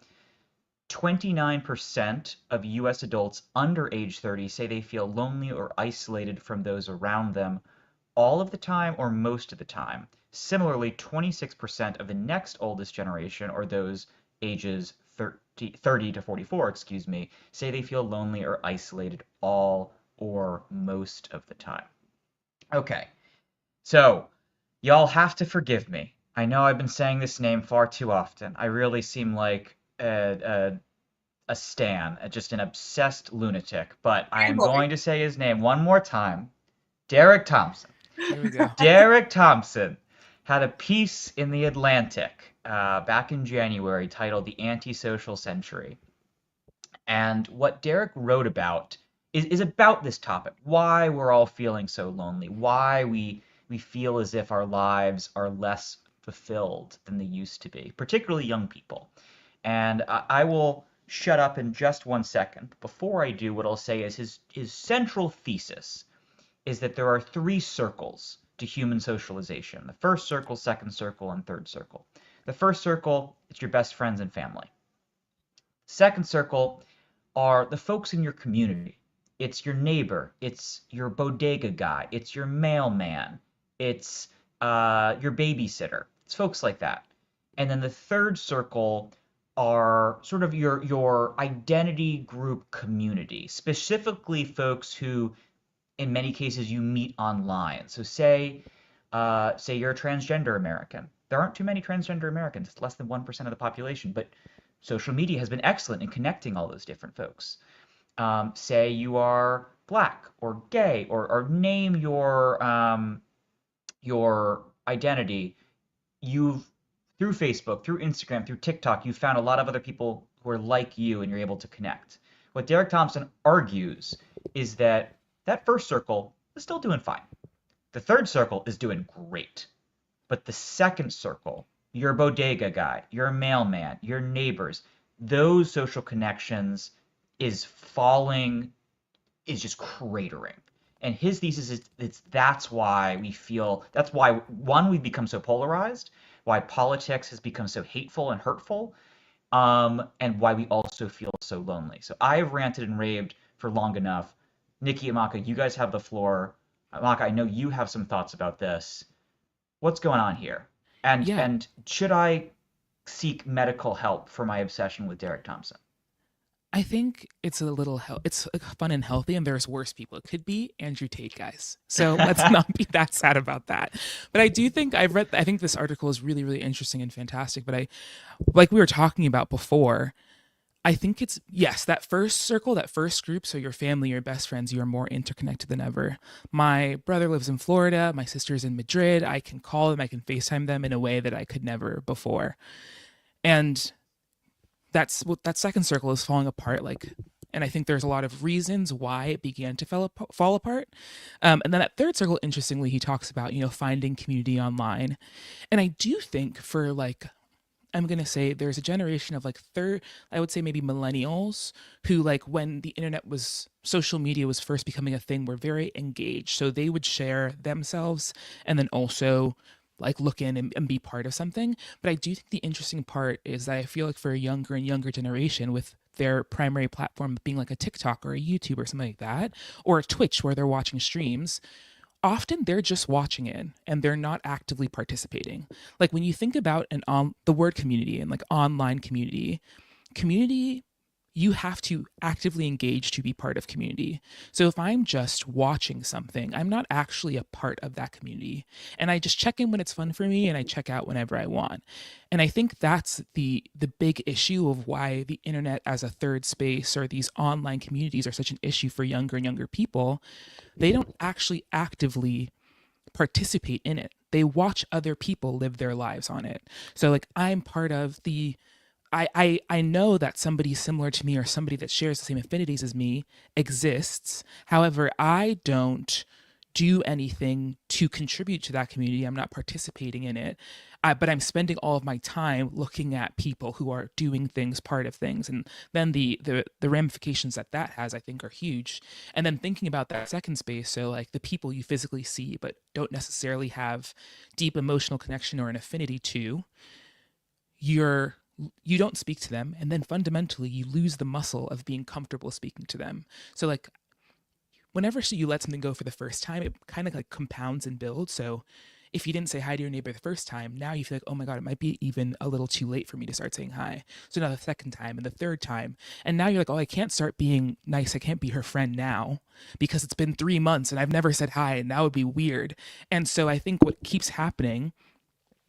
29% of U.S. adults under age 30 say they feel lonely or isolated from those around them all of the time or most of the time. Similarly, 26% of the next oldest generation, or those ages 30 to 44, say they feel lonely or isolated all or most of the time. Okay, so y'all have to forgive me. I know I've been saying this name far too often. I really seem like a stan, just an obsessed lunatic, but I am going to say his name one more time. Derek Thompson. Here we go. Derek Thompson had a piece in The Atlantic back in January titled The Antisocial Century. And what Derek wrote about is about this topic, why we're all feeling so lonely, why we feel as if our lives are less fulfilled than they used to be, particularly young people. And I will shut up in just 1 second. Before I do, what I'll say is his central thesis is that there are 3 circles to human socialization. The first circle, second circle, and third circle. The first circle, it's your best friends and family. Second circle are the folks in your community. It's your neighbor. It's your bodega guy. It's your mailman. It's your babysitter. It's folks like that. And then the third circle are sort of your identity group community, specifically folks who, in many cases, you meet online. So say you're a transgender American. There aren't too many transgender Americans. It's less than 1% of the population, but social media has been excellent in connecting all those different folks. Say you are Black or gay, or name your identity. Through Facebook, through Instagram, through TikTok, you've found a lot of other people who are like you, and you're able to connect. What Derek Thompson argues is that first circle is still doing fine. The third circle is doing great. But the second circle, your bodega guy, your mailman, your neighbors, those social connections is just cratering. And his thesis is that's why one, we've become so polarized, why politics has become so hateful and hurtful, and why we also feel so lonely. So I've ranted and raved for long enough. Nikki, Amaka, you guys have the floor. Amaka, I know you have some thoughts about this. What's going on here? And should I seek medical help for my obsession with Derek Thompson? I think it's it's fun and healthy, and there's worse people. It could be Andrew Tate, guys. So let's not be that sad about that. But I do think I think this article is really, really interesting and fantastic. But like we were talking about before, I think it's, yes, that first circle, that first group, so your family, your best friends, you are more interconnected than ever. My brother lives in Florida. My sister's in Madrid. I can call them. I can FaceTime them in a way that I could never before. And that second circle is falling apart, like, and I think there's a lot of reasons why it began to fall apart. And then that third circle, interestingly, he talks about, finding community online. And I do think for like, I'm going to say there's a generation of like I would say maybe millennials who, like, when the social media was first becoming a thing, were very engaged. So they would share themselves and then also like look in and be part of something. But I do think the interesting part is that I feel like for a younger and younger generation, with their primary platform being like a TikTok or a YouTube or something like that, or a Twitch where they're watching streams, often they're just watching it and they're not actively participating. Like when you think about the word community and like online community, you have to actively engage to be part of community. So if I'm just watching something, I'm not actually a part of that community. And I just check in when it's fun for me and I check out whenever I want. And I think that's the big issue of why the internet as a third space or these online communities are such an issue for younger and younger people. They don't actually actively participate in it. They watch other people live their lives on it. So like I'm part of I know that somebody similar to me or somebody that shares the same affinities as me exists. However, I don't do anything to contribute to that community. I'm not participating in it. But I'm spending all of my time looking at people who are doing things, part of things. And then the ramifications that has, I think, are huge. And then thinking about that second space, so like the people you physically see but don't necessarily have deep emotional connection or an affinity to, you don't speak to them, and then fundamentally you lose the muscle of being comfortable speaking to them. So like whenever you let something go for the first time, it kind of like compounds and builds. So if you didn't say hi to your neighbor the first time, now you feel like, oh my God, it might be even a little too late for me to start saying hi. So now the second time and the third time, and now you're like, oh, I can't start being nice. I can't be her friend now because it's been 3 months and I've never said hi, and that would be weird. And so I think what keeps happening,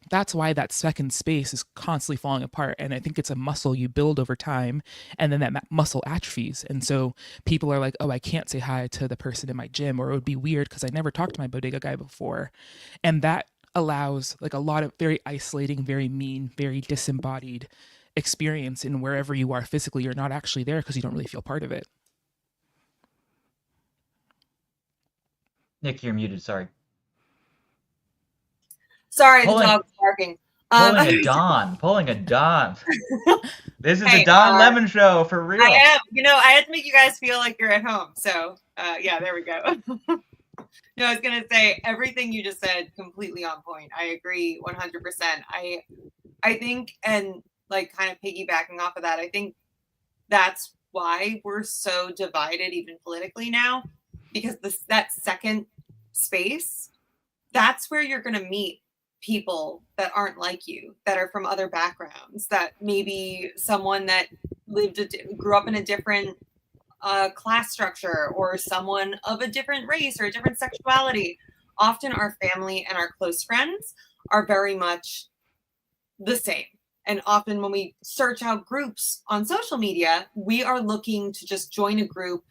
that's why that second space is constantly falling apart. And I think it's a muscle you build over time, and then that muscle atrophies. And so people are like, oh, I can't say hi to the person in my gym, or it would be weird because I never talked to my bodega guy before. And that allows like a lot of very isolating, very mean, very disembodied experience in wherever you are physically. You're not actually there because you don't really feel part of it. Nick, you're muted, sorry. Sorry, the dog was barking. Pulling a Don. This is the Don Lemon Show, for real. I am. I had to make you guys feel like you're at home. So, yeah, there we go. No, I was going to say everything you just said, completely on point. I agree 100%. I think, and like kind of piggybacking off of that, I think that's why we're so divided even politically now, because that second space, that's where you're going to meet people that aren't like you, that are from other backgrounds, that maybe someone that grew up in a different class structure, or someone of a different race or a different sexuality. Often our family and our close friends are very much the same. And often when we search out groups on social media, we are looking to just join a group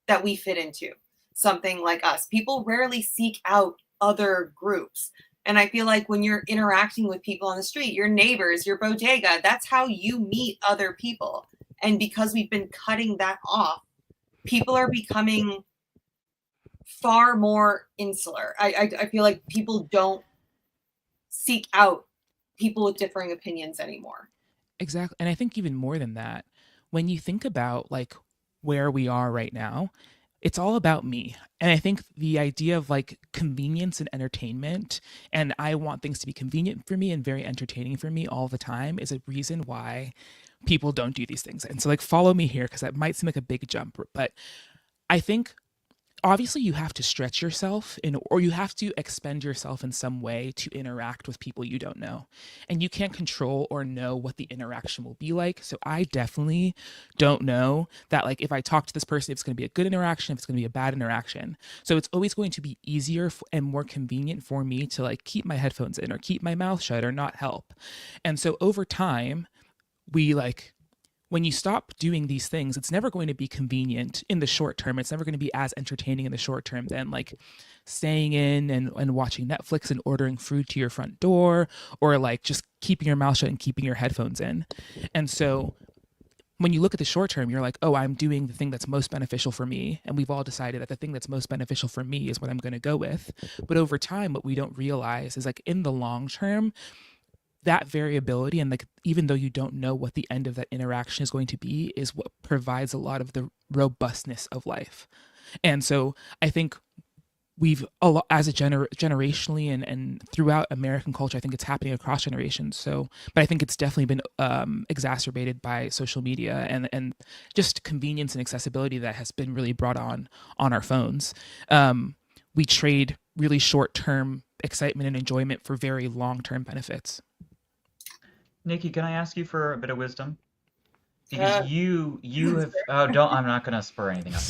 that we fit into, something like us. People rarely seek out other groups. And I feel like when you're interacting with people on the street, your neighbors, your bodega, that's how you meet other people. And because we've been cutting that off, people are becoming far more insular. I feel like people don't seek out people with differing opinions anymore. Exactly. And I think even more than that, when you think about like where we are right now, it's all about me. And I think the idea of like convenience and entertainment, and I want things to be convenient for me and very entertaining for me all the time, is a reason why people don't do these things. And so like follow me here, because that might seem like a big jump, but I think obviously you have to stretch yourself or you have to expend yourself in some way to interact with people you don't know. And you can't control or know what the interaction will be like. So I definitely don't know that like if I talk to this person, if it's going to be a good interaction, if it's going to be a bad interaction. So it's always going to be easier and more convenient for me to like keep my headphones in or keep my mouth shut or not help. And so over time, when you stop doing these things, it's never going to be convenient in the short term. It's never going to be as entertaining in the short term than like staying in and watching Netflix and ordering food to your front door, or like just keeping your mouth shut and keeping your headphones in. And so when you look at the short term, you're like, oh, I'm doing the thing that's most beneficial for me. And we've all decided that the thing that's most beneficial for me is what I'm going to go with. But over time, what we don't realize is like in the long term, that variability and like even though you don't know what the end of that interaction is going to be is what provides a lot of the robustness of life. And so I think we've a lot as a generationally and throughout American culture, I think it's happening across generations. So, but I think it's definitely been exacerbated by social media and just convenience and accessibility that has been really brought on our phones. We trade really short term excitement and enjoyment for very long term benefits. Nikki, can I ask you for a bit of wisdom? Uh, Because you have don't I'm not gonna spur anything up.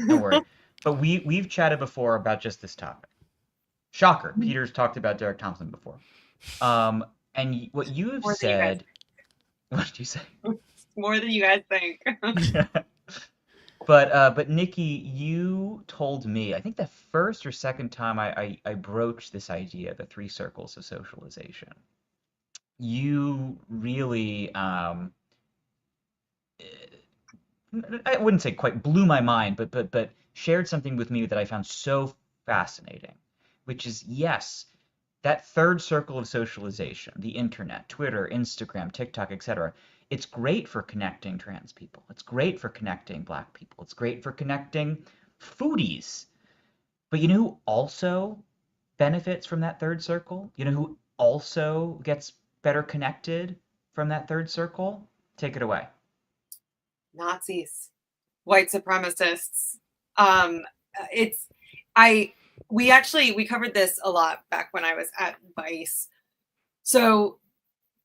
Don't worry. But we've chatted before about just this topic. Shocker. Peter's talked about Derek Thompson before. And what you have More than you guys said. What did you say? more than you guys think. But Nikki, you told me, I think the first or second time I broached this idea, the three circles of socialization, you really I wouldn't say quite blew my mind, but shared something with me that I found so fascinating, which is yes, that third circle of socialization, the internet, Twitter, Instagram, TikTok, etc. It's great for connecting trans people. It's great for connecting black people. It's great for connecting foodies. But you know who also benefits from that third circle? You know who also gets better connected from that third circle? Take it away. Nazis, white supremacists. Um, it's we covered this a lot back when I was at Vice. So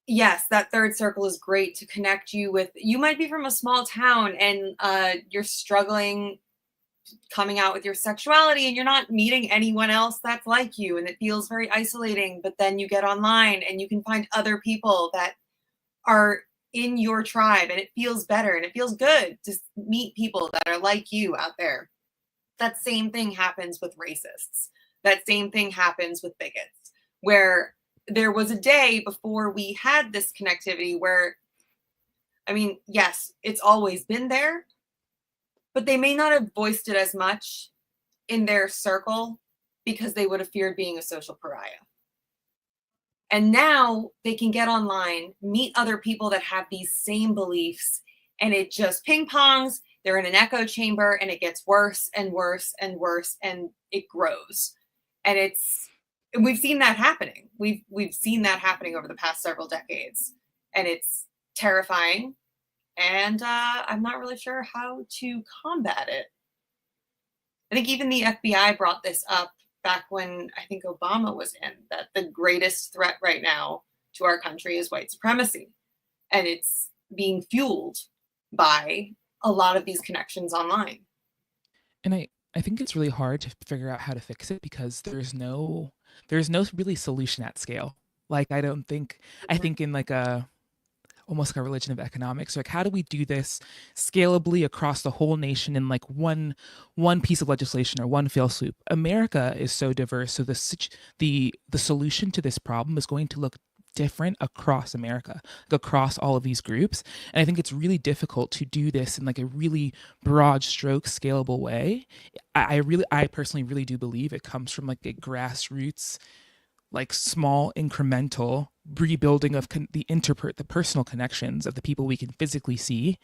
yes, that third circle is great to connect you with. You might be from a small town and you're struggling coming out with your sexuality and you're not meeting anyone else that's like you and it feels very isolating, but then you get online and you can find other people that are in your tribe and it feels better and it feels good to meet people that are like you out there. That same thing happens with racists. That same thing happens with bigots, where there was a day before we had this connectivity where, I mean, yes, it's always been there, but they may not have voiced it as much in their circle because they would have feared being a social pariah. And now they can get online, meet other people that have these same beliefs, and it just ping pongs. They're in an echo chamber and it gets worse and worse and worse and it grows. And we've seen that happening. We've seen that happening over the past several decades. And it's terrifying. And I'm not really sure how to combat it. I think even the FBI brought this up back when I think Obama was in, that the greatest threat right now to our country is white supremacy. And it's being fueled by a lot of these connections online. And I think it's really hard to figure out how to fix it because there's no really solution at scale. Like I think in like almost like a religion of economics. Like, how do we do this scalably across the whole nation in like one piece of legislation or one fell swoop? America is so diverse, so the solution to this problem is going to look different across America, like across all of these groups. And I think it's really difficult to do this in like a really broad stroke, scalable way. I personally really do believe it comes from like a grassroots, like small incremental rebuilding of the personal connections of the people we can physically see,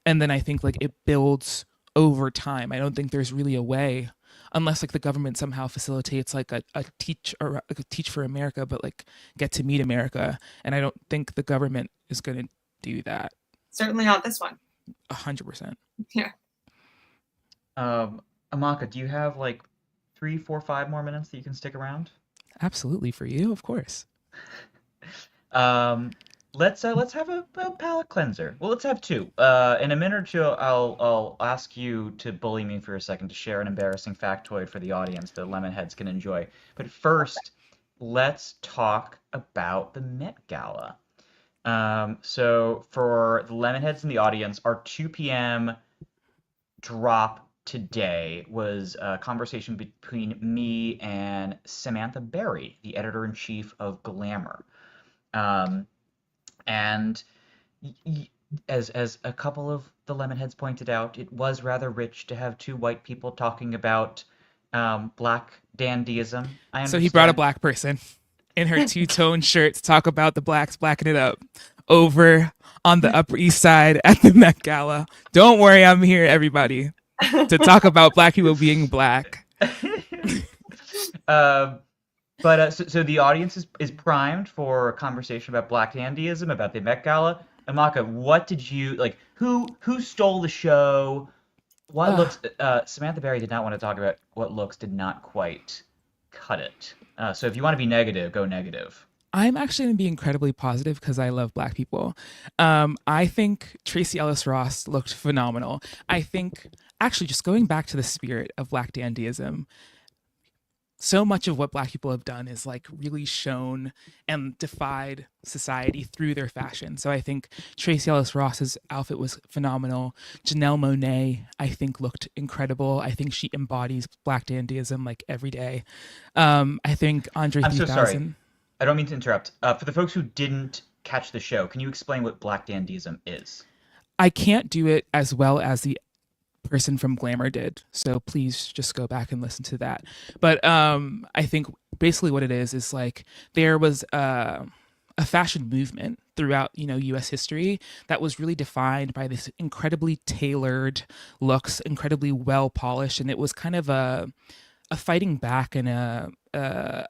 and then I think like it builds over time. I don't think there's really a way, unless like the government somehow facilitates like a teach or like a Teach for America, but like Get to Meet America, and I don't think the government is going to do that. Certainly not this one. 100%. Yeah. Amaka, do you have like 3, 4, 5 more minutes that you can stick around? Absolutely, for you, of course. Let's have a palate cleanser. Well, let's have 2. In a minute or 2, I'll ask you to bully me for a second to share an embarrassing factoid for the audience that Lemonheads can enjoy. But first, let's talk about the Met Gala. So for the Lemonheads in the audience, our 2 p.m. drop today was a conversation between me and Samantha Berry, the editor-in-chief of Glamour. And as a couple of the Lemonheads pointed out, it was rather rich to have two white people talking about black dandyism. I So he brought a understand. black person in her two-tone shirt to talk about the blacks blacking it up over on the Upper East Side at the Met Gala. Don't worry, I'm here, everybody, to talk about black people being black. Um, so the audience is primed for a conversation about black dandyism, about the Met Gala. Amaka, what did you like? Who stole the show? What Uh, looks? Samantha Barry did not want to talk about what looks did not quite cut it. So if you want to be negative, go negative. I'm actually going to be incredibly positive because I love black people. I think Tracy Ellis Ross looked phenomenal. I think, actually, just going back to the spirit of black dandyism, so much of what black people have done is like really shown and defied society through their fashion. So I think Tracy Ellis Ross's outfit was phenomenal. Janelle Monáe, I think, looked incredible. I think she embodies black dandyism like every day. I think Andre I'm so sorry. 3000. I don't mean to interrupt. For the folks who didn't catch the show, can you explain what black dandyism is? I can't do it as well as the person from Glamour did. So please just go back and listen to that. But I think basically what it is like there was a fashion movement throughout, US history that was really defined by this incredibly tailored looks, incredibly well polished, and it was kind of a fighting back and a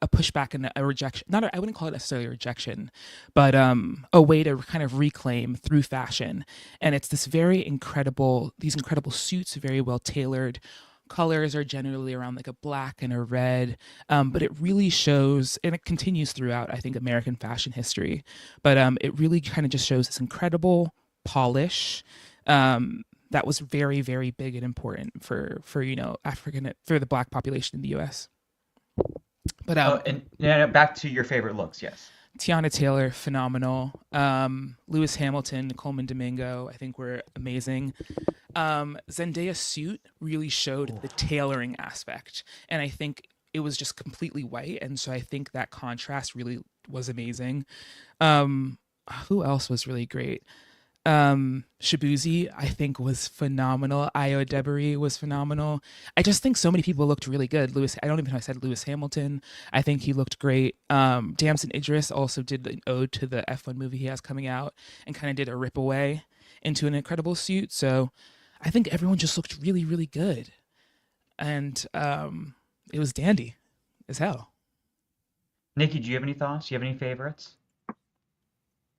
pushback and a rejection. I wouldn't call it necessarily a rejection, but a way to kind of reclaim through fashion. And it's these incredible suits, very well tailored. Colors are generally around like a black and a red, but it really shows, and it continues throughout, I think, American fashion history. But it really kind of just shows this incredible polish. That was very, very big and important for for the black population in the U.S. But And yeah, back to your favorite looks. Yes. Tiana Taylor, phenomenal. Lewis Hamilton, Coleman Domingo, I think were amazing. Zendaya's suit really showed the tailoring aspect, and I think it was just completely white, and so I think that contrast really was amazing. Who else was really great? Shabuzi, I think, was phenomenal. Io Debris was phenomenal. I just think so many people looked really good. I don't even know if I said Lewis Hamilton. I think he looked great. Damson Idris also did an ode to the F1 movie he has coming out and kind of did a rip away into an incredible suit. So I think everyone just looked really, really good. And it was dandy as hell. Nikki, do you have any thoughts? Do you have any favorites?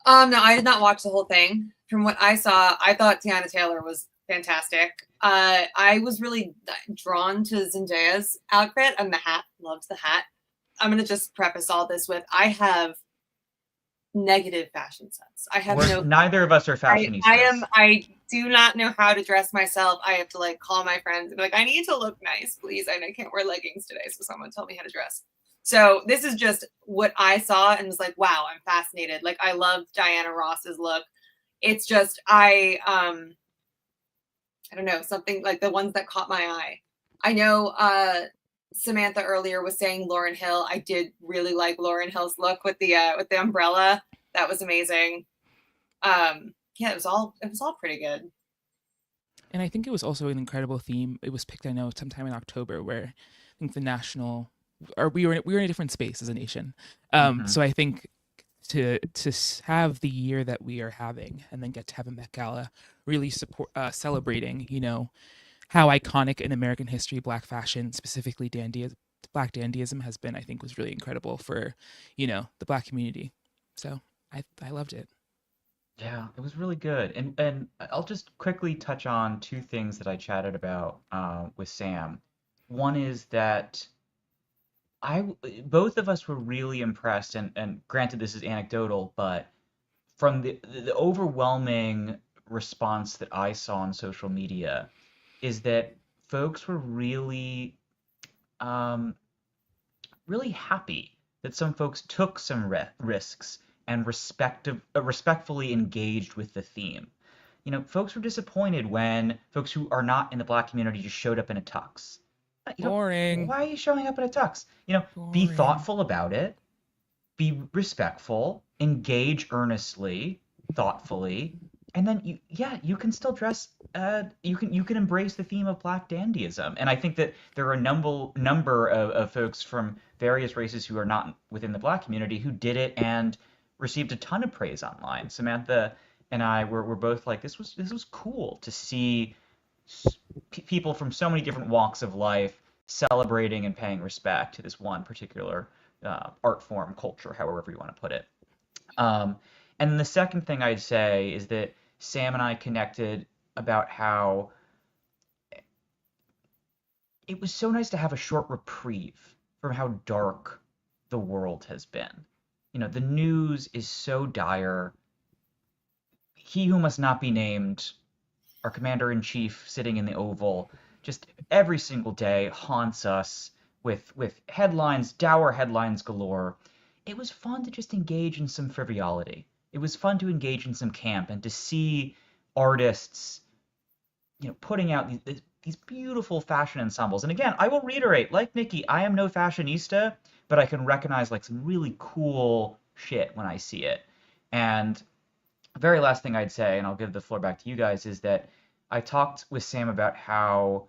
No, I did not watch the whole thing. From what I saw, I thought Tiana Taylor was fantastic. I was really drawn to Zendaya's outfit and the hat. Loved the hat. I'm going to just preface all this with I have negative fashion sense. I have neither of us are fashionistas. I do not know how to dress myself. I have to like call my friends and be like, I need to look nice, please. I can't wear leggings today, so someone tell me how to dress. So this is just what I saw and was like, wow, I'm fascinated. Like I love Diana Ross's look. It's just I don't know, something like the ones that caught my eye. I know Samantha earlier was saying Lauryn Hill. I did really like Lauryn Hill's look with the umbrella. That was amazing. Yeah, it was all pretty good. And I think it was also an incredible theme. It was picked, I know, sometime in October, where I think we were in a different space as a nation. So I think to have the year that we are having and then get to have a Met Gala really celebrating, how iconic in American history black fashion, specifically black dandyism has been, I think was really incredible for, the black community. So I loved it. Yeah, it was really good. And I'll just quickly touch on two things that I chatted about with Sam. One is that both of us were really impressed, and granted this is anecdotal, but from the overwhelming response that I saw on social media is that folks were really really happy that some folks took some risks and respectfully engaged with the theme. Folks were disappointed when folks who are not in the black community just showed up in a tux. Boring. Why are you showing up in a tux? Be thoughtful about it. Be respectful. Engage earnestly, thoughtfully, And then you can still dress. You can embrace the theme of Black dandyism, and I think that there are a number of folks from various races who are not within the Black community who did it and received a ton of praise online. Samantha and I were both like, this was cool to see people from so many different walks of life celebrating and paying respect to this one particular art form, culture, however you want to put it. And the second thing I'd say is that Sam and I connected about how it was so nice to have a short reprieve from how dark the world has been. The news is so dire. He who must not be named, our commander-in-chief sitting in the Oval, just every single day haunts us with headlines, dour headlines galore. It was fun to just engage in some frivolity. It was fun to engage in some camp and to see artists, putting out these beautiful fashion ensembles. And again, I will reiterate, like Nikki, I am no fashionista, but I can recognize like some really cool shit when I see it. And the very last thing I'd say, and I'll give the floor back to you guys, is that I talked with Sam about how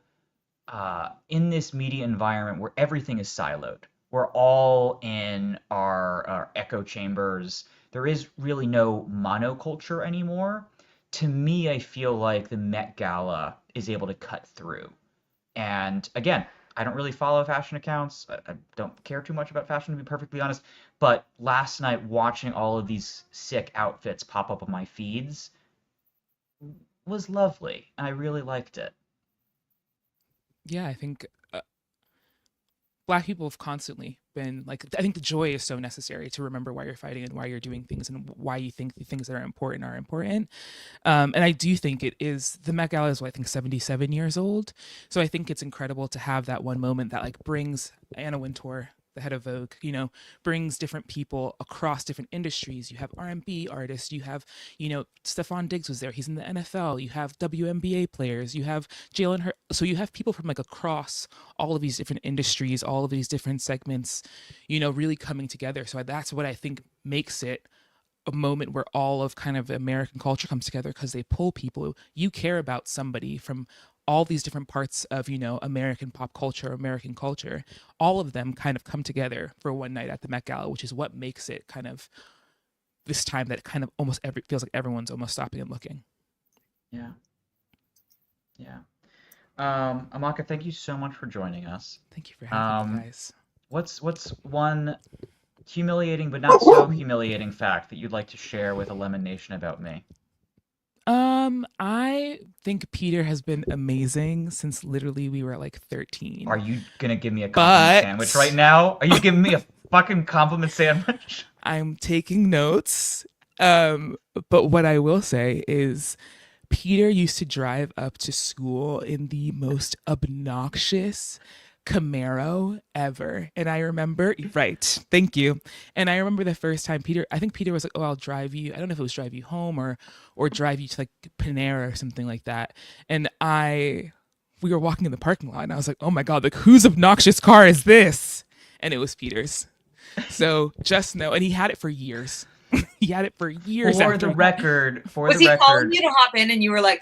in this media environment where everything is siloed, we're all in our echo chambers. There is really no monoculture anymore. To me, I feel like the Met Gala is able to cut through. And again, I don't really follow fashion accounts. I don't care too much about fashion, to be perfectly honest. But last night, watching all of these sick outfits pop up on my feeds was lovely. I really liked it. Yeah, I think Black people have constantly been like, I think the joy is so necessary to remember why you're fighting and why you're doing things and why you think the things that are important are important. And I do think the Met Gala is, I think 77 years old. So I think it's incredible to have that one moment that like brings Anna Wintour, the head of Vogue, brings different people across different industries. You have R&B artists, you have, Stephon Diggs was there. He's in the NFL. You have WNBA players. You have Jalen Hurts. So you have people from like across all of these different industries, all of these different segments, really coming together. So that's what I think makes it a moment where all of kind of American culture comes together, because they pull people. You care about somebody from all these different parts of, American pop culture, American culture. All of them kind of come together for one night at the Met Gala, which is what makes it kind of this time that kind of almost feels like everyone's almost stopping and looking. Yeah. Amaka, thank you so much for joining us. Thank you for having me, guys. What's one humiliating but not so humiliating fact that you'd like to share with a Lemon Nation about me? I think Peter has been amazing since literally we were like 13. Are you gonna give me a compliment sandwich right now? Are you giving me a fucking compliment sandwich? I'm taking notes. But what I will say is Peter used to drive up to school in the most obnoxious Camaro ever. And I remember, right, thank you. And I remember the first time I think Peter was like, oh, I'll drive you. I don't know if it was drive you home or drive you to like Panera or something like that. And we were walking in the parking lot and I was like, oh my God, like whose obnoxious car is this? And it was Peter's. So just know, and he had it for years. He had it for years. For the record, was he calling you to hop in and you were like,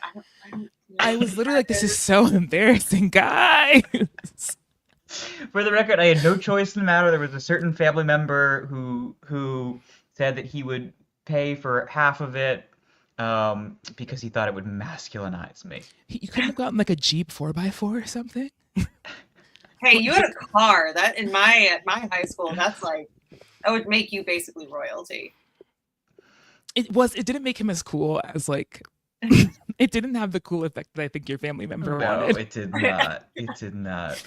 I was literally like, this is so embarrassing, guys. For the record, I had no choice in the matter. There was a certain family member who said that he would pay for half of it because he thought it would masculinize me. You couldn't have gotten like a Jeep 4x4 or something? Hey, you had a car. That at my high school, that would make you basically royalty. It didn't make him as cool as like it didn't have the cool effect that I think your family member wanted. No, it did not. It did not.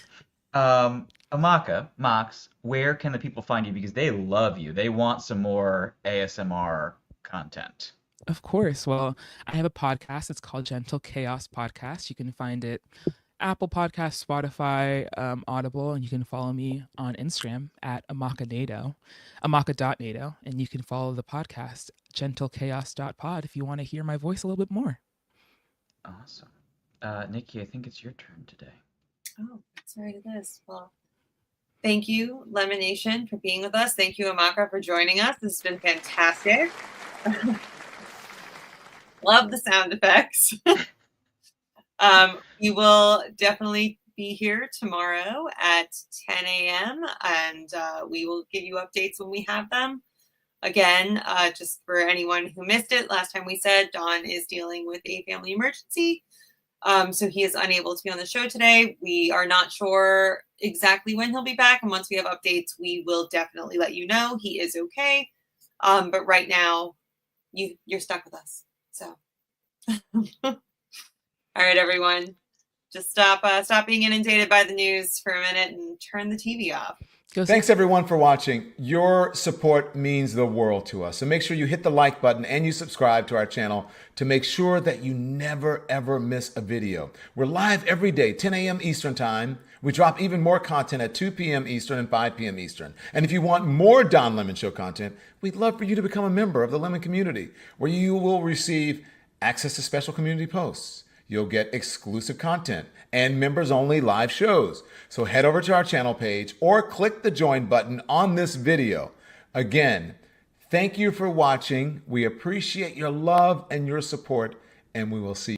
Amaka, Mox, where can the people find you? Because they love you. They want some more ASMR content. Of course. Well, I have a podcast. It's called Gentle Chaos Podcast. You can find it Apple Podcasts, Spotify, Audible, and you can follow me on Instagram at amaka.nato, and you can follow the podcast gentlechaos.pod if you want to hear my voice a little bit more. Awesome. Nikki, I think it's your turn today. Oh, that's right, it is. Well, thank you, Lemon Nation, for being with us. Thank you, Amaka, for joining us. This has been fantastic. Love the sound effects. We will definitely be here tomorrow at 10 a.m. and we will give you updates when we have them. Again, just for anyone who missed it, last time we said Don is dealing with a family emergency. So he is unable to be on the show today. We are not sure exactly when he'll be back. And once we have updates, we will definitely let you know. He is okay. But right now, you're stuck with us. So, all right, everyone, just stop being inundated by the news for a minute and turn the TV off. Thanks everyone for watching. Your support means the world to us. So make sure you hit the like button and you subscribe to our channel to make sure that you never ever miss a video. We're live every day, 10 a.m. Eastern time. We drop even more content at 2 p.m. Eastern and 5 p.m. Eastern. And if you want more Don Lemon Show content, we'd love for you to become a member of the Lemon community, where you will receive access to special community posts. You'll get exclusive content and members-only live shows. So head over to our channel page or click the join button on this video. Again, thank you for watching. We appreciate your love and your support, and we will see you.